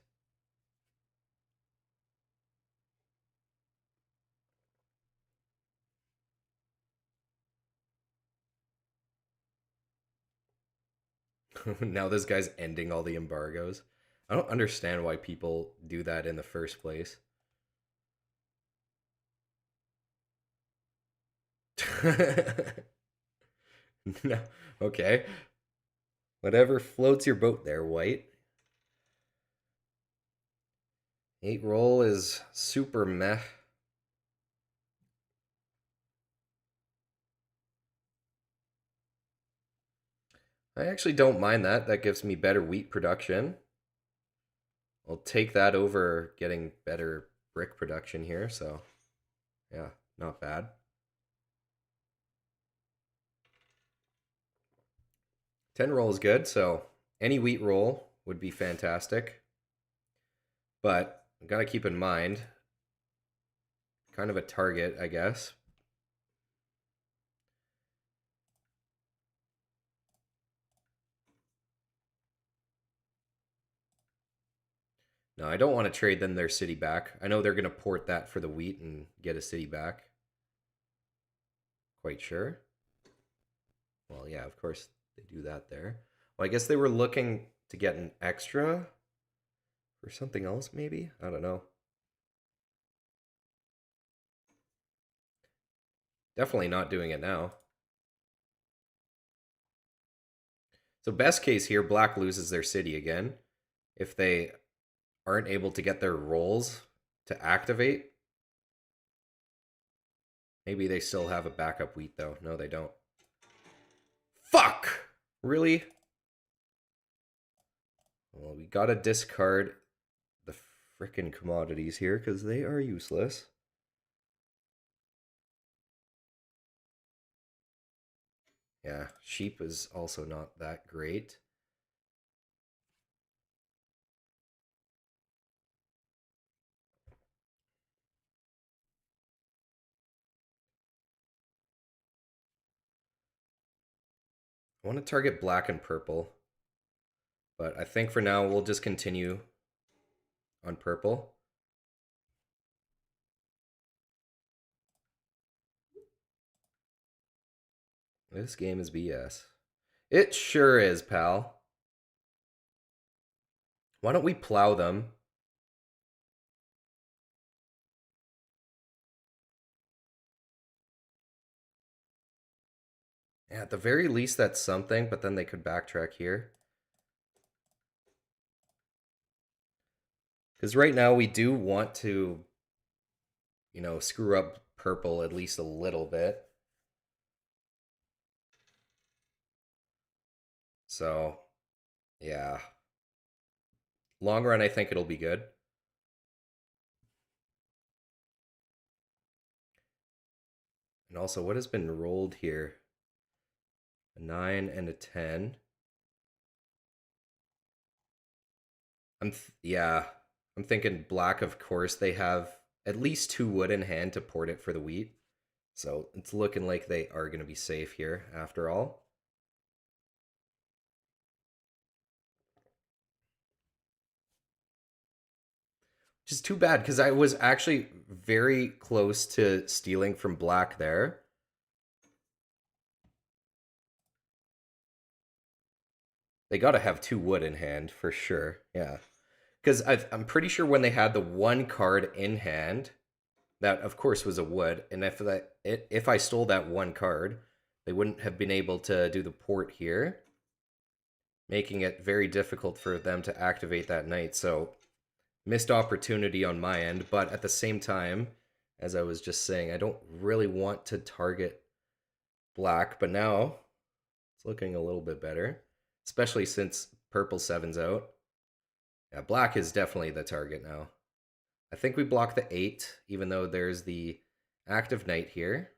Now this guy's ending all the embargoes. I don't understand why people do that in the first place. No, okay. Whatever floats your boat there, White. 8 roll is super meh. I actually don't mind that. That gives me better wheat production. I'll take that over getting better brick production here, so yeah, not bad. 10 roll is good, so any wheat roll would be fantastic. But I gotta keep in mind, kind of a target, I guess. No, I don't want to trade them their city back. I know they're gonna port that for the wheat and get a city back. Quite sure. Well, yeah, of course they do that there. Well, I guess they were looking to get an extra for something else, maybe? I don't know. Definitely not doing it now. So best case here, Black loses their city again. If they aren't able to get their rolls to activate, maybe they still have a backup wheat though. No, they don't. Fuck! Really? Well, we gotta discard the frickin' commodities here because they are useless. Yeah, sheep is also not that great. I want to target black and purple, but I think for now we'll just continue on purple. This game is BS. It sure is, pal. Why don't we plow them? Yeah, at the very least, that's something, but then they could backtrack here. Because right now we do want to, screw up purple at least a little bit. So, yeah. Long run, I think it'll be good. And also, what has been rolled here? A 9 and a 10. Yeah, I'm thinking black, of course. They have at least 2 wood in hand to port it for the wheat. So it's looking like they are going to be safe here after all. Which is too bad because I was actually very close to stealing from black there. They got to have 2 wood in hand for sure. Yeah. Because I'm pretty sure when they had the 1 card in hand, that of course was a wood, and if I stole that 1 card, they wouldn't have been able to do the port here, making it very difficult for them to activate that knight. So missed opportunity on my end, but at the same time, as I was just saying, I don't really want to target black, but now it's looking a little bit better, especially since purple 7's out. Yeah, black is definitely the target now. I think we block the 8, even though there's the active knight here.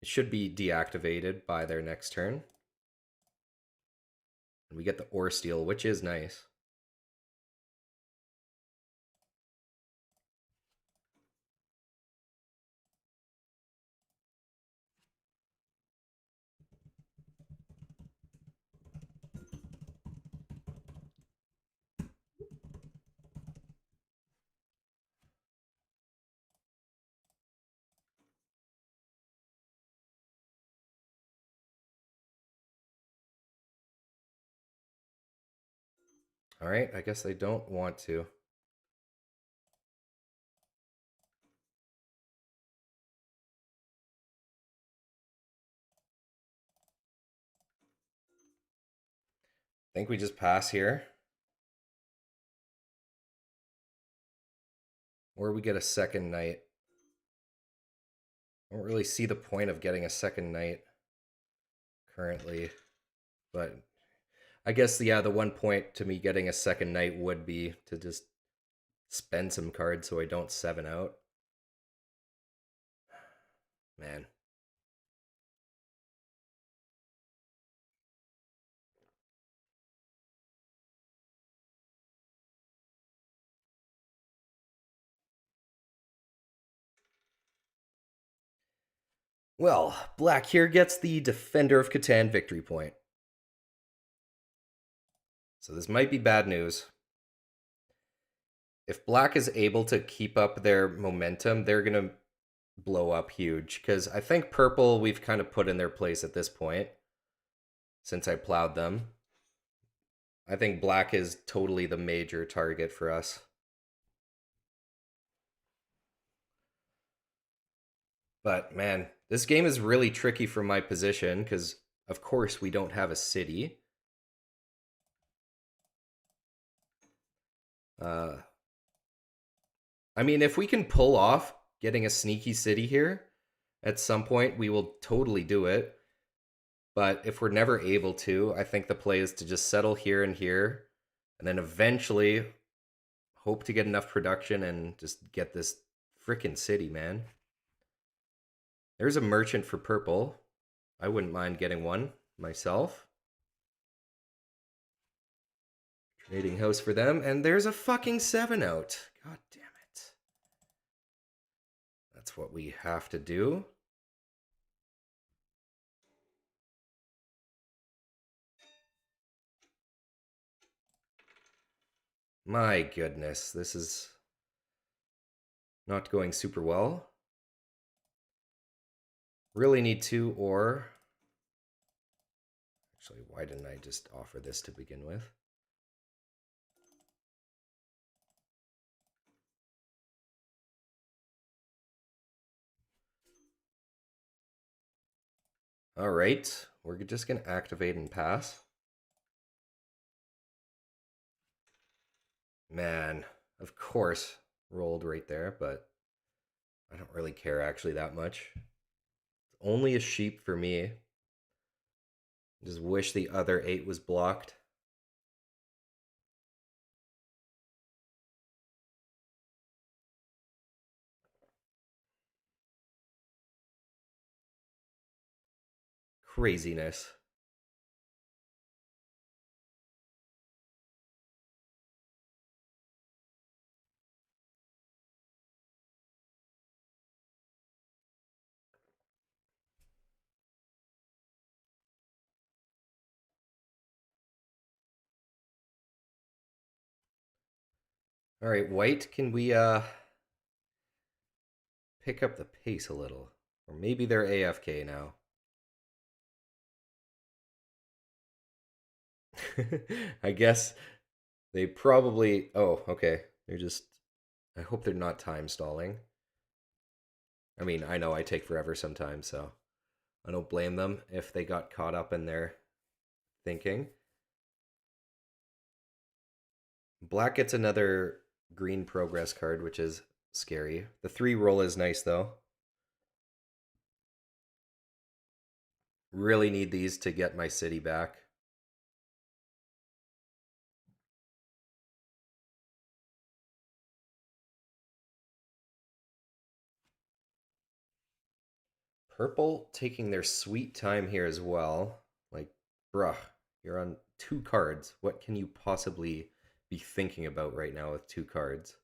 It should be deactivated by their next turn. And we get the ore steal, which is nice. All right, I guess I don't want to. I think we just pass here. Or we get a second knight. I don't really see the point of getting a second knight currently. But I guess, yeah, the one point to me getting a second knight would be to just spend some cards so I don't 7 out. Man. Well, black here gets the Defender of Catan victory point. So this might be bad news. If black is able to keep up their momentum, they're going to blow up huge. Because I think purple we've kind of put in their place at this point since I plowed them. I think black is totally the major target for us. But man, this game is really tricky from my position because, of course, we don't have a city. Uh, I mean, if we can pull off getting a sneaky city here at some point, we will totally do it. But if we're never able to, I think the play is to just settle here and then eventually hope to get enough production and just get this frickin' city, man. There's a merchant for purple. I wouldn't mind getting one myself. Trading house for them, and there's a fucking 7 out. God damn it. That's what we have to do. My goodness, this is not going super well. Really need to, or... Actually, why didn't I just offer this to begin with? All right, we're just going to activate and pass. Man, of course, rolled right there, but I don't really care actually that much. Only a sheep for me. Just wish the other 8 was blocked. Craziness. All right, white, can we pick up the pace a little? Or maybe they're AFK now. I guess they probably... Oh, okay. They're just... I hope they're not time stalling. I mean, I know I take forever sometimes, so I don't blame them if they got caught up in their thinking. Black gets another green progress card, which is scary. The 3 roll is nice, though. Really need these to get my city back. Purple taking their sweet time here as well. Like, bruh, you're on 2 cards. What can you possibly be thinking about right now with 2 cards?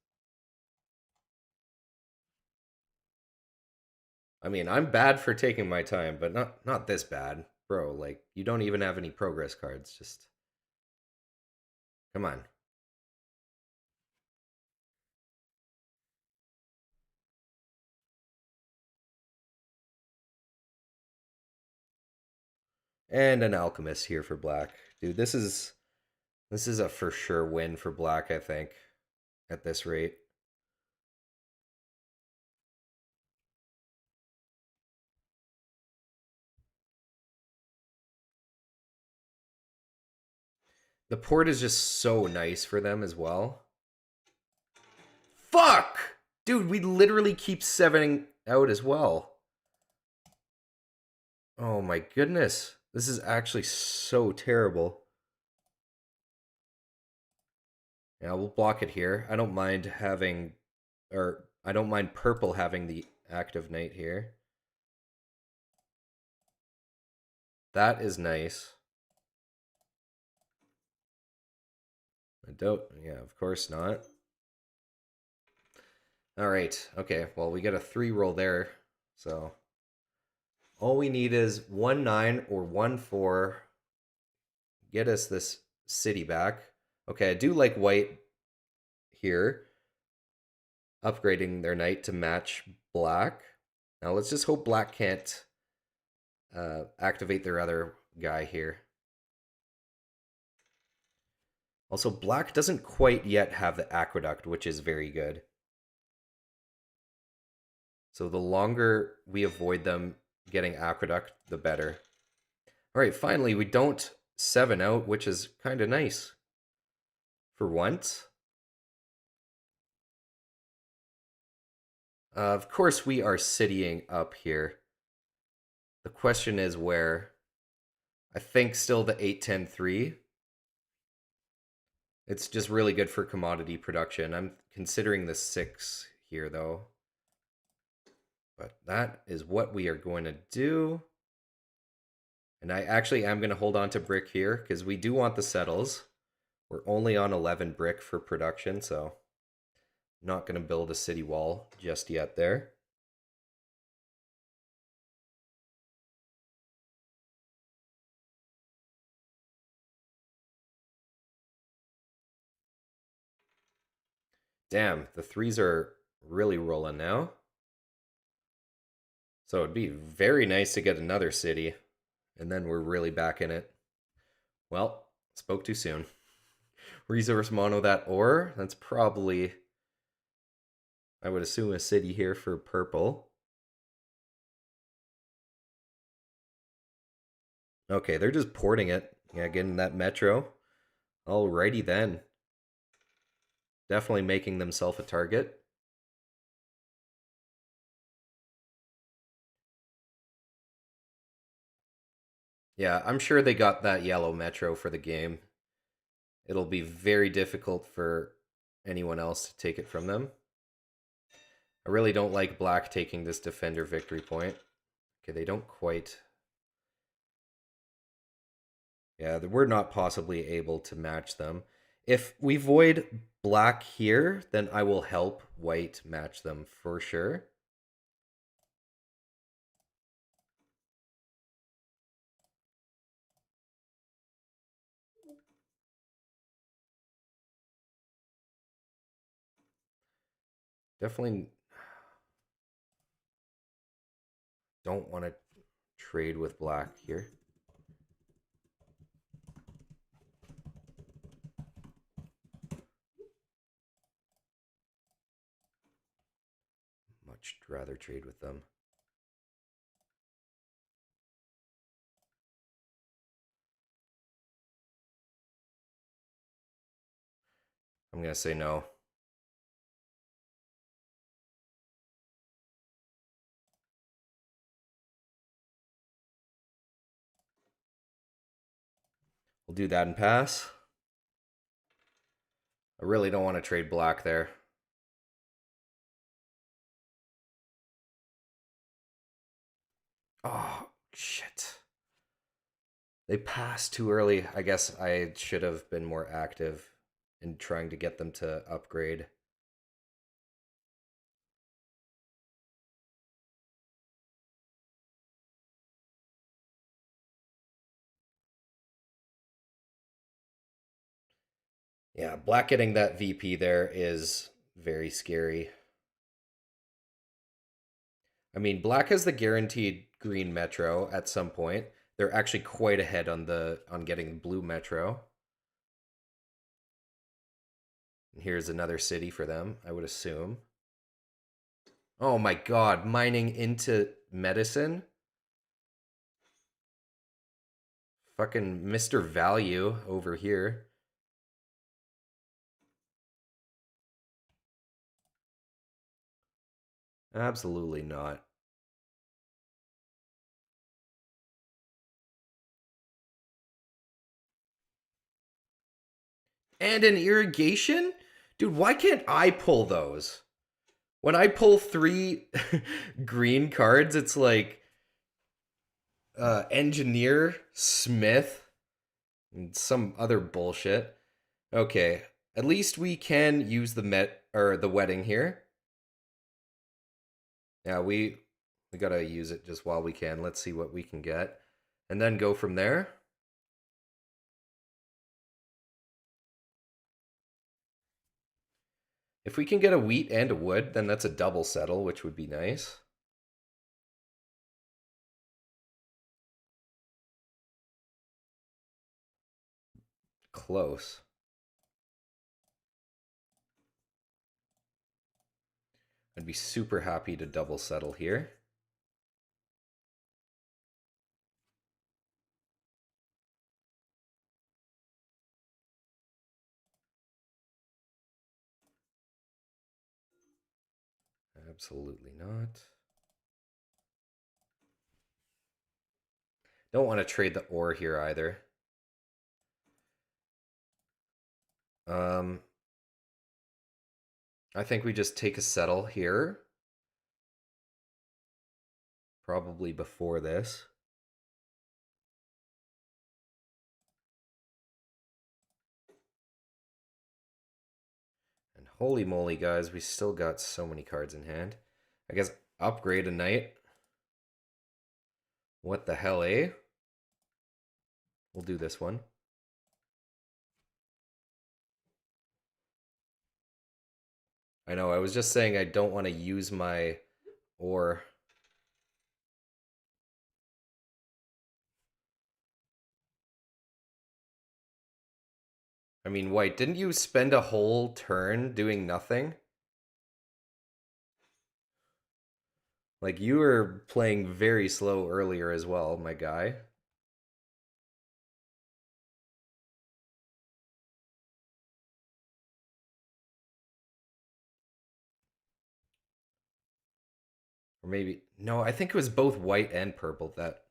I mean, I'm bad for taking my time, but not this bad. Bro, like, you don't even have any progress cards. Just, come on. And an alchemist here for black. Dude, this is This is a for sure win for black, I think, at this rate. The port is just so nice for them as well. Fuck! Dude, we literally keep sevening out as well. Oh my goodness. This is actually so terrible. Yeah, we'll block it here. I don't mind having, or I don't mind purple having the active knight here. That is nice. I don't, yeah, of course not. All right, okay, well, we get a 3 roll there. So all we need is 1-9 or 1-4. Get us this city back. Okay, I do like white here, upgrading their knight to match black. Now let's just hope black can't activate their other guy here. Also, black doesn't quite yet have the aqueduct, which is very good. So the longer we avoid them getting aqueduct, the better. All right, finally, we don't 7 out, which is kind of nice. For once. Of course, we are citying up here. The question is where. I think still the 8-10-3. It's just really good for commodity production. I'm considering the 6 here, though. But that is what we are going to do. And I actually am going to hold on to brick here because we do want the settles. We're only on 11 brick for production, so not going to build a city wall just yet there. Damn, the 3s are really rolling now. So it'd be very nice to get another city, and then we're really back in it. Well, spoke too soon. Resource mono that ore. That's probably, I would assume, a city here for purple. Okay, they're just porting it. Yeah, getting that metro. Alrighty then. Definitely making themselves a target. Yeah, I'm sure they got that yellow metro for the game. It'll be very difficult for anyone else to take it from them. I really don't like black taking this defender victory point. Okay, they don't quite. Yeah, we're not possibly able to match them. If we void black here, then I will help white match them for sure. Definitely don't want to trade with black here. Much rather trade with them. I'm going to say no. We'll do that and pass. I really don't want to trade black there. Oh, shit. They passed too early. I guess I should have been more active in trying to get them to upgrade. Yeah, black getting that VP there is very scary. I mean, black has the guaranteed green metro at some point. They're actually quite ahead on getting blue metro. And here's another city for them, I would assume. Oh my god, mining into medicine? Fucking Mr. Value over here. Absolutely not. And an irrigation? Dude, why can't I pull those? When I pull three green cards, it's like engineer, smith, and some other bullshit. Okay, at least we can use the met or the wedding here. Yeah, we gotta use it just while we can. Let's see what we can get, and then go from there. If we can get a wheat and a wood, then that's a double settle, which would be nice. Close. I'd be super happy to double settle here. Absolutely not. Don't want to trade the ore here either. Um, I think we just take a settle here. Probably before this. And holy moly, guys, we still got so many cards in hand. I guess upgrade a knight. What the hell, eh? We'll do this one. I know, I was just saying I don't want to use my ore. I mean, White, didn't you spend a whole turn doing nothing? Like, you were playing very slow earlier as well, my guy. Or maybe... No, I think it was both white and purple that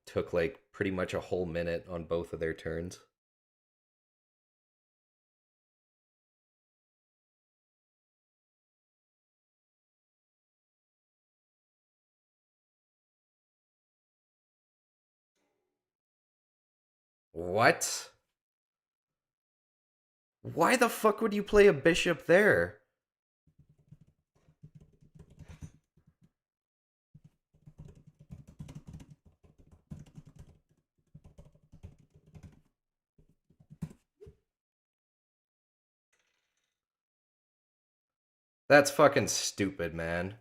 took, like, pretty much a whole minute on both of their turns. What? Why the fuck would you play a bishop there? That's fucking stupid, man.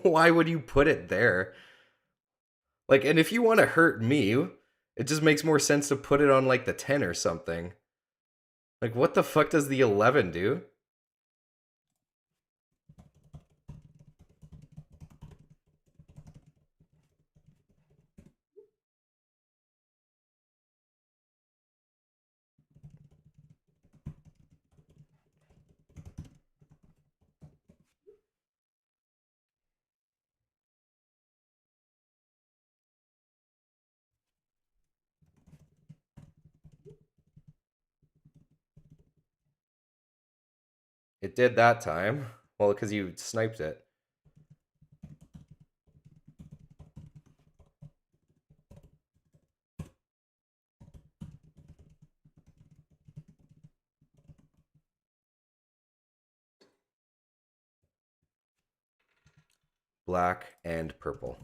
Why would you put it there? Like, and if you want to hurt me, it just makes more sense to put it on like the 10 or something. Like, what the fuck does the 11 do? It did that time. Well, because you sniped it. Black and purple.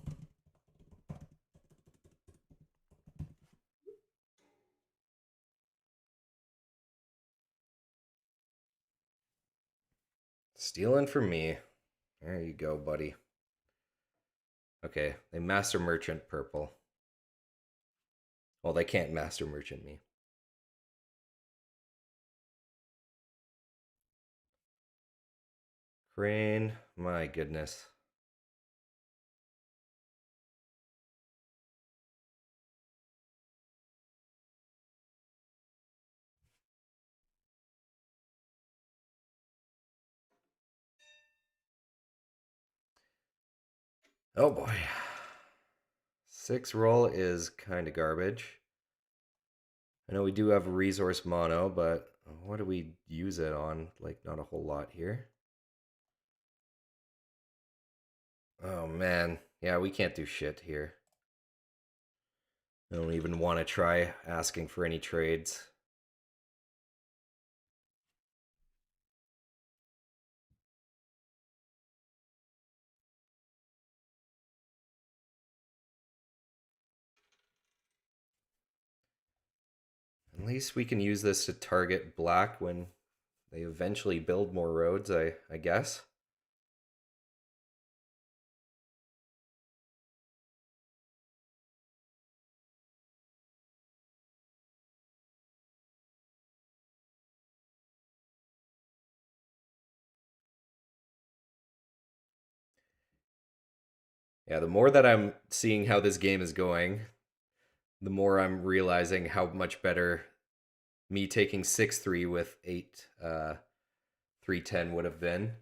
Stealing from me. There you go, buddy. Okay, they master merchant purple. Well, they can't master merchant me. Crane, my goodness. Oh boy. 6 roll is kind of garbage. I know we do have resource mono, but what do we use it on? Like, not a whole lot here. Oh man. Yeah, we can't do shit here. I don't even want to try asking for any trades. At least we can use this to target black when they eventually build more roads, I guess. Yeah, the more that I'm seeing how this game is going, the more I'm realizing how much better me taking 6-3 with 8 310 would have been.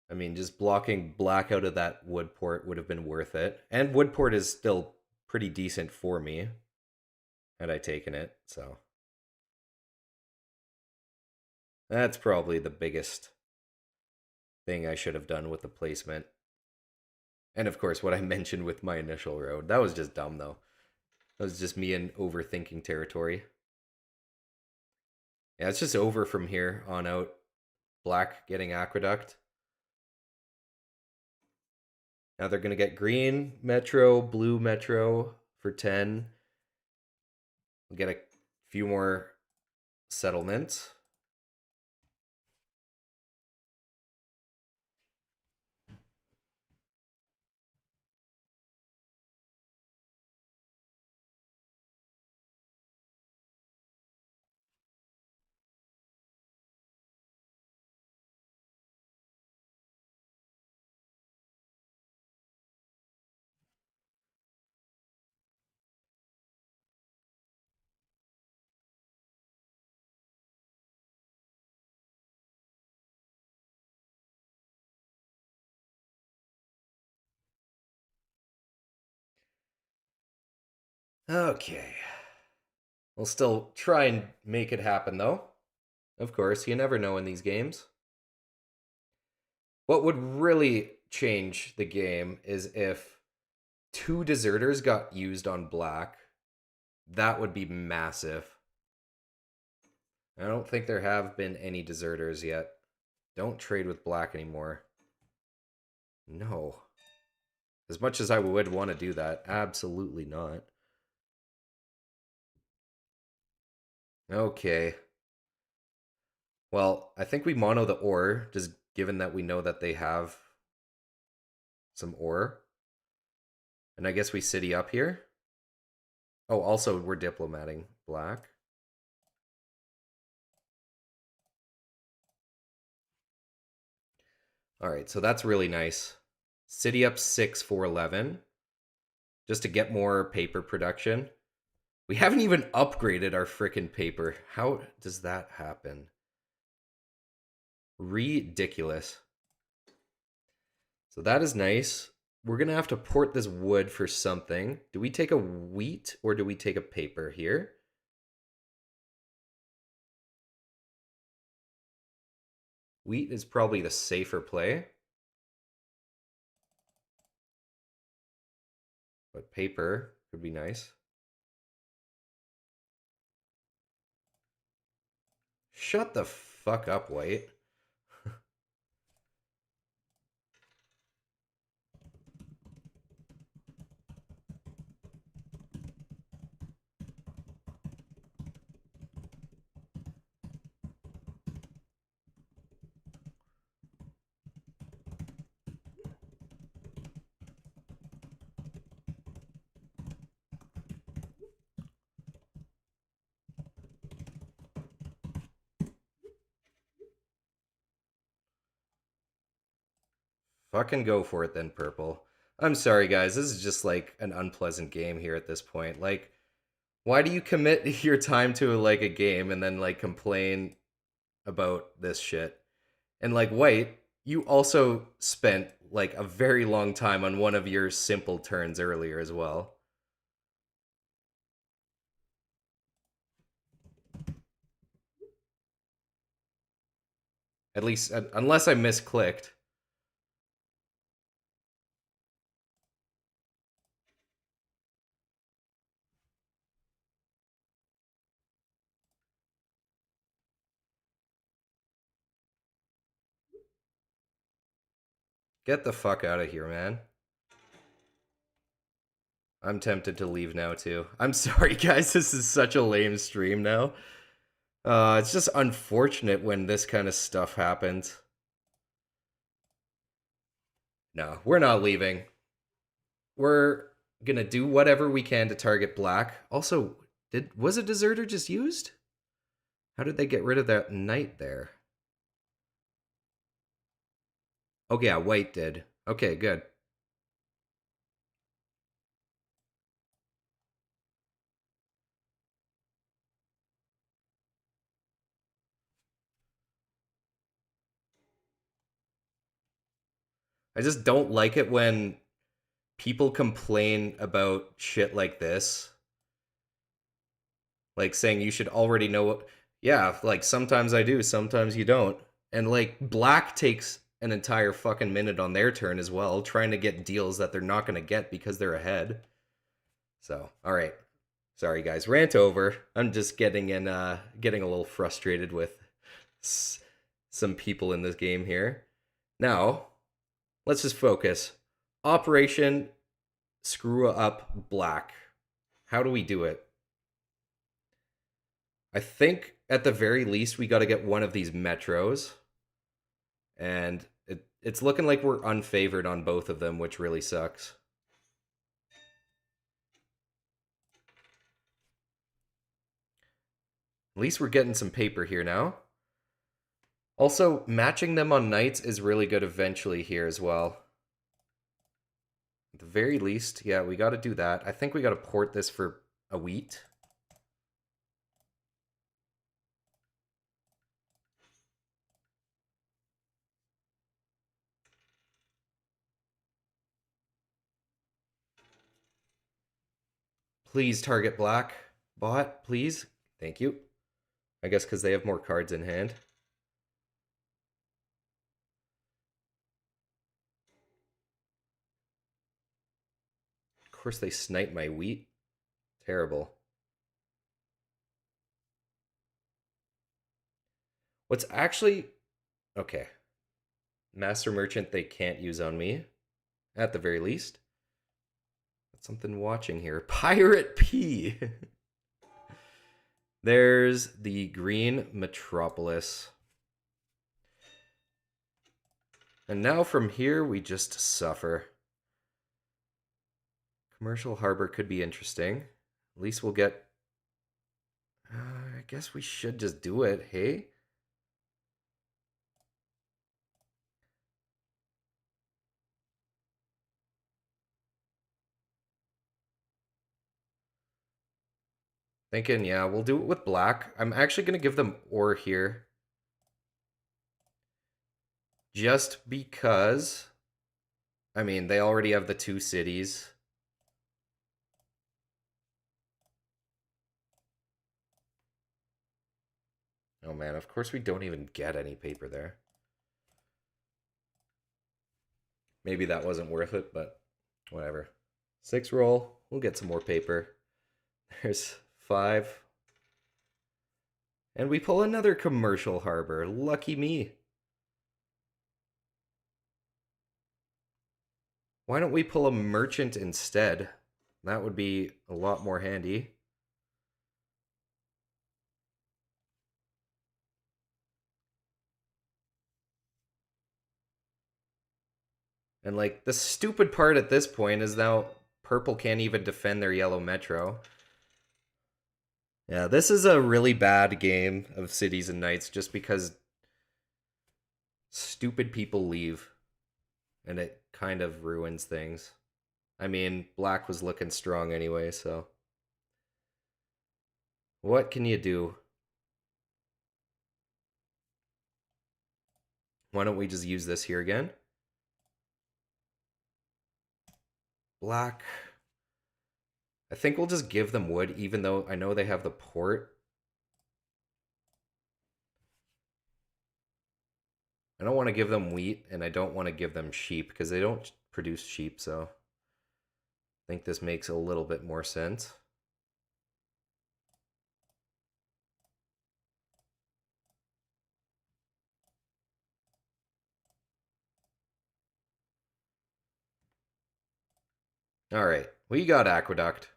I mean, just blocking black out of that wood port would have been worth it. And wood port is still pretty decent for me had I taken it, so that's probably the biggest thing I should have done with the placement. And of course, what I mentioned with my initial road. That was just dumb, though. That was just me in overthinking territory. Yeah, it's just over from here on out. Black getting aqueduct. Now they're going to get green metro, blue metro for 10. We'll get a few more settlements. Okay. We'll still try and make it happen, though. Of course, you never know in these games. What would really change the game is if 2 deserters got used on black. That would be massive. I don't think there have been any deserters yet. Don't trade with black anymore. No. As much as I would want to do that, absolutely not. Okay. Well, I think we mono the ore, just given that we know that they have some ore. And I guess we city up here. Oh, also, we're diplomating black. All right, so that's really nice. City up 6 for 11, just to get more paper production. We haven't even upgraded our frickin' paper. How does that happen? Ridiculous. So that is nice. We're going to have to port this wood for something. Do we take a wheat or do we take a paper here? Wheat is probably the safer play. But paper could be nice. Shut the fuck up, White. Fucking go for it then, purple. I'm sorry, guys. This is just like an unpleasant game here at this point. Like, why do you commit your time to like a game and then like complain about this shit? And like white, you also spent like a very long time on one of your simple turns earlier as well. At least, unless I misclicked. Get the fuck out of here, man. I'm tempted to leave now too. I'm sorry, guys. This is such a lame stream now. It's just unfortunate when this kind of stuff happens. No, we're not leaving. We're gonna do whatever we can to target black. Also, was a deserter just used? How did they get rid of that knight there? Oh yeah, white did. Okay, good. I just don't like it when people complain about shit like this. Like saying you should already know what. Yeah, like sometimes I do, sometimes you don't. And like black takes an entire fucking minute on their turn as well, trying to get deals that they're not going to get because they're ahead. So, all right. Sorry guys, rant over. I'm just getting a little frustrated with some people in this game here. Now, let's just focus. Operation Screw Up Black. How do we do it? I think at the very least we got to get one of these metros, and it's looking like we're unfavored on both of them, which really sucks. At least we're getting some paper here now. Also, matching them on knights is really good eventually here as well. At the very least, yeah, we got to do that. I think we got to port this for a wheat. Please target black. Bot, please. Thank you. I guess because they have more cards in hand. Of course they snipe my wheat. Terrible. What's actually... Okay. Master Merchant they can't use on me. At the very least. That's something watching here. Pirate P! There's the green metropolis. And now from here, we just suffer. Commercial harbor could be interesting. At least we'll get... I guess we should just do it, hey? Thinking, yeah, we'll do it with black. I'm actually going to give them ore here. Just because... I mean, they already have the 2 cities. Oh man, of course we don't even get any paper there. Maybe that wasn't worth it, but whatever. 6 roll. We'll get some more paper. There's 5. And we pull another commercial harbor. Lucky me. Why don't we pull a merchant instead? That would be a lot more handy. And like the stupid part at this point is now purple can't even defend their yellow metro. Yeah, this is a really bad game of Cities and Knights just because stupid people leave. and it kind of ruins things. I mean, black was looking strong anyway, so what can you do? Why don't we just use this here again? Black. I think we'll just give them wood, even though I know they have the port. I don't want to give them wheat, and I don't want to give them sheep, because they don't produce sheep, so I think this makes a little bit more sense. All right, we got aqueduct.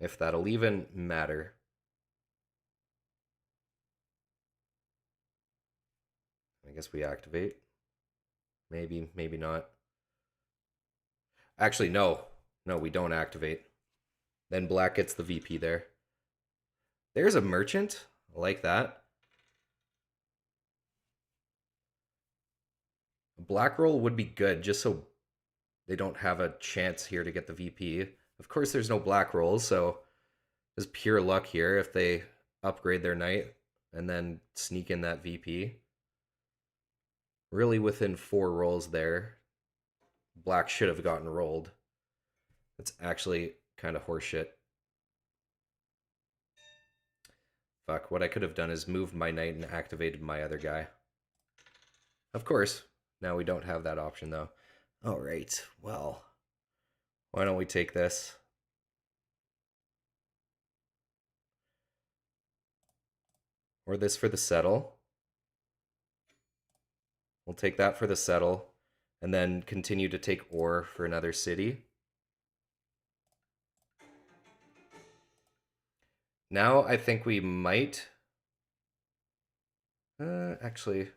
If that'll even matter. I guess we activate. Maybe, maybe not. Actually, no. No, we don't activate. Then black gets the VP there. There's a merchant. I like that. A black roll would be good, just so they don't have a chance here to get the VP. Of course, there's no black rolls, so it's pure luck here if they upgrade their knight and then sneak in that VP. Really within 4 rolls there. Black should have gotten rolled. It's actually kind of horseshit. Fuck, what I could have done is moved my knight and activated my other guy. Of course, now we don't have that option though. All right, well, why don't we take this? Or this for the settle. We'll take that for the settle, and then continue to take ore for another city. Now I think we might... actually...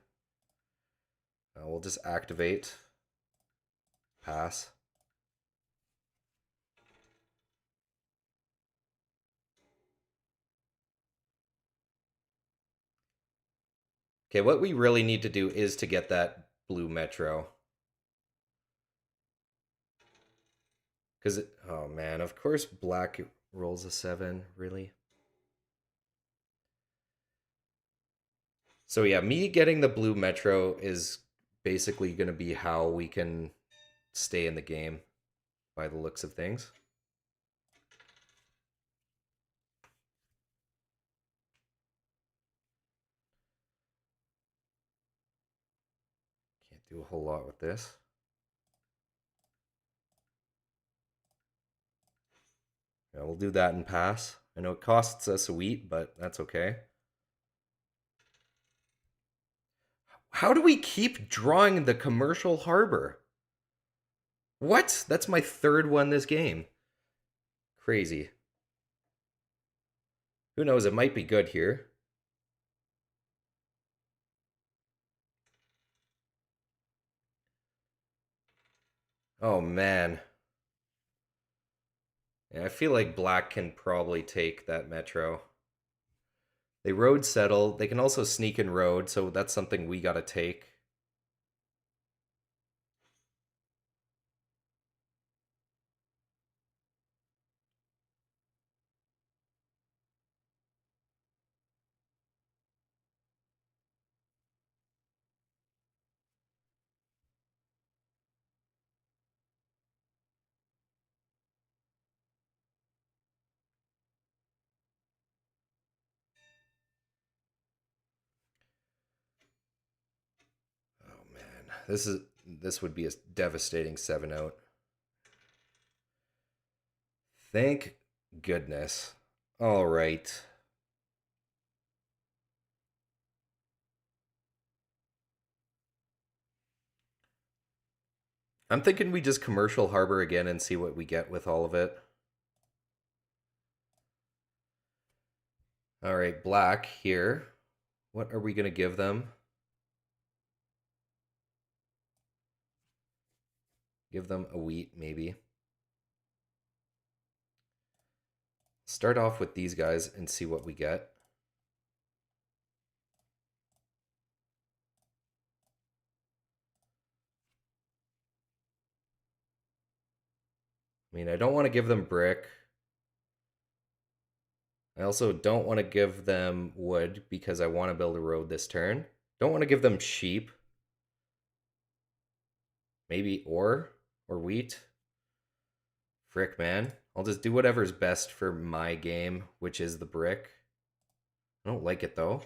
we'll just activate. Pass. Okay, what we really need to do is to get that blue metro. Because, oh man, of course black rolls a 7, really? So yeah, me getting the blue metro is basically going to be how we can stay in the game by the looks of things. Can't do a whole lot with this. Yeah, we'll do that and pass. I know it costs us a wheat, but that's okay. How do we keep drawing the commercial harbor? What? That's my 3rd one this game. Crazy. Who knows? It might be good here. Oh, man. Yeah, I feel like black can probably take that metro. They road settle. They can also sneak and road, so that's something we gotta take. Oh man, this would be a devastating 7 out. Thank goodness. All right. I'm thinking we just commercial harbor again and see what we get with all of it. All right, black here. What are we going to give them? Give them a wheat, maybe. Start off with these guys and see what we get. I mean, I don't want to give them brick. I also don't want to give them wood because I want to build a road this turn. Don't want to give them sheep. Maybe ore or wheat. Frick, man. I'll just do whatever's best for my game, which is the brick. I don't like it though.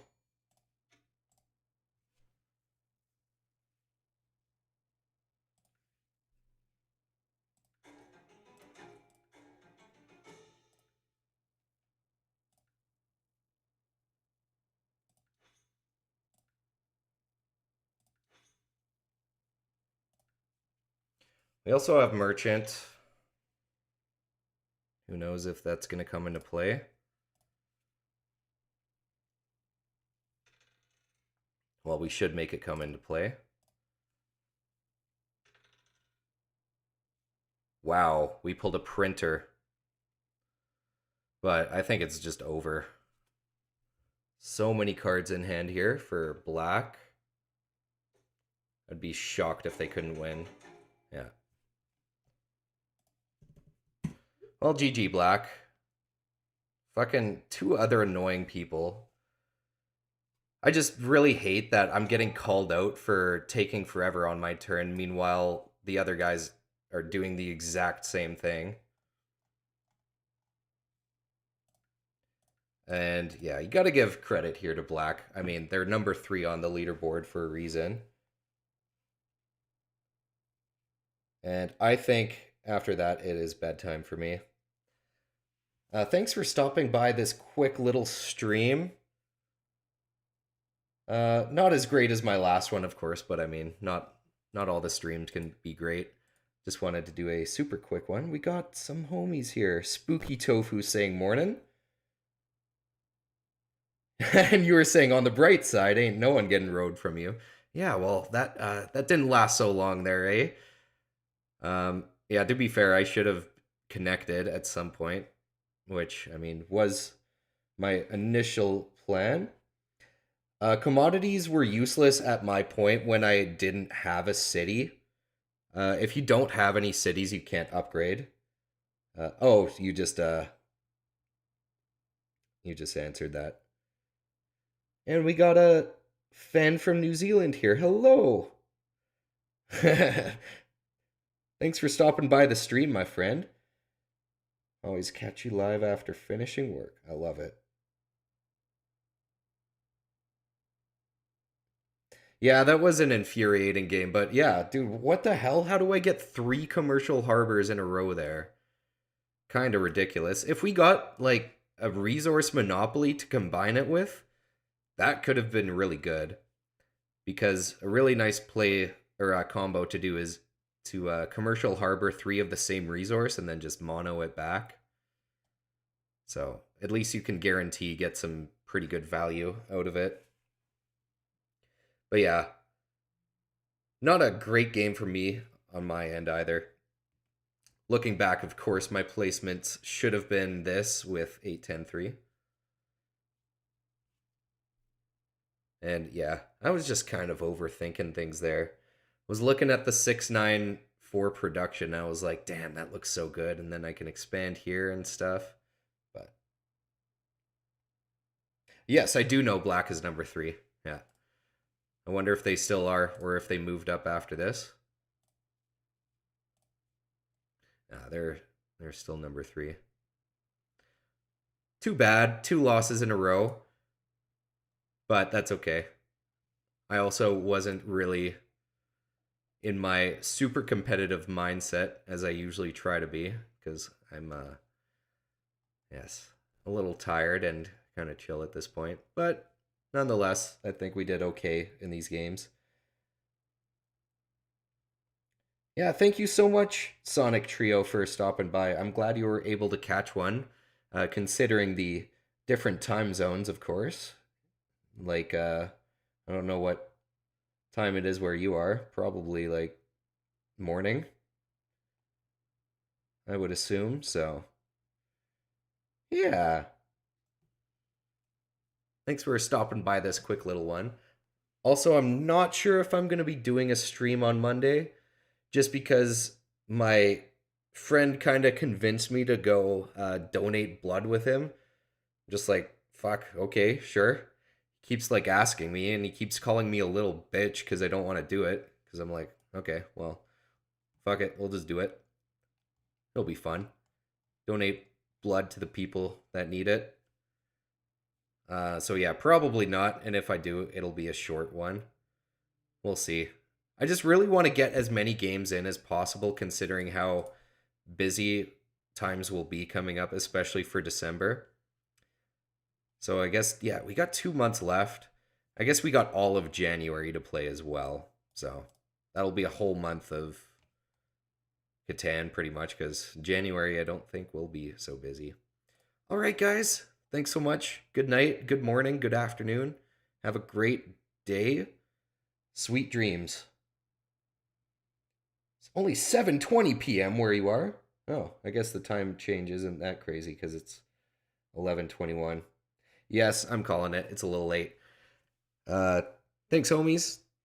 We also have merchant. Who knows if that's going to come into play. Well, we should make it come into play. Wow, we pulled a printer. But I think it's just over. So many cards in hand here for black. I'd be shocked if they couldn't win. Yeah. Well, GG, black. Fucking two other annoying people. I just really hate that I'm getting called out for taking forever on my turn. Meanwhile, the other guys are doing the exact same thing. And yeah, you got to give credit here to black. I mean, they're number 3 on the leaderboard for a reason. And I think after that, it is bedtime for me. Thanks for stopping by this quick little stream. Not as great as my last one, of course, but I mean, not all the streams can be great. Just wanted to do a super quick one. We got some homies here. Spooky Tofu saying morning. And you were saying on the bright side, ain't no one getting rode from you. Yeah, well, that didn't last so long there, eh? Yeah, to be fair, I should have connected at some point, which I mean was my initial plan. Commodities were useless at my point when I didn't have a city. If you don't have any cities, you can't upgrade. Oh, you just answered that. And we got a fan from New Zealand here. Hello. Thanks for stopping by the stream, my friend. Always catch you live after finishing work. I love it. Yeah, that was an infuriating game, but yeah, dude, what the hell? How do I get 3 commercial harbors in a row there? Kind of ridiculous. If we got like a resource monopoly to combine it with, that could have been really good. Because a really nice play or a combo to do is to commercial harbor 3 of the same resource and then just mono it back. So at least you can guarantee get some pretty good value out of it. But yeah, not a great game for me on my end either. Looking back, of course, my placements should have been this with 8-10-3. And yeah, I was just kind of overthinking things there. Was looking at the 6-9-4 production. I was like, damn, that looks so good. And then I can expand here and stuff. But yes, I do know black is number 3. Yeah. I wonder if they still are, or if they moved up after this. Nah, they're still number 3. Too bad, 2 losses in a row, but that's okay. I also wasn't really in my super competitive mindset as I usually try to be, because I'm yes, a little tired and kind of chill at this point, but nonetheless, I think we did okay in these games. Yeah, thank you so much, Sonic Trio, for stopping by. I'm glad you were able to catch one, considering the different time zones, of course. Like, I don't know what time it is where you are. Probably like morning, I would assume. So, yeah. Thanks for stopping by this quick little one. Also, I'm not sure if I'm going to be doing a stream on Monday just because my friend kind of convinced me to go donate blood with him. Just like, fuck, okay, sure. Keeps like asking me and he keeps calling me a little bitch because I don't want to do it. Because I'm like, okay, well, fuck it, we'll just do it. It'll be fun. Donate blood to the people that need it. So yeah, probably not. And if I do, it'll be a short one. We'll see. I just really want to get as many games in as possible, considering how busy times will be coming up, especially for December. So I guess, yeah, we got 2 months left. I guess we got all of January to play as well. So that'll be a whole month of Catan pretty much, because January I don't think will be so busy. All right, guys. Thanks so much. Good night, good morning, good afternoon. Have a great day. Sweet dreams. It's only 7:20 p.m. where you are. Oh, I guess the time change isn't that crazy because it's 11:21. Yes, I'm calling it. It's a little late. Uh, thanks, homies.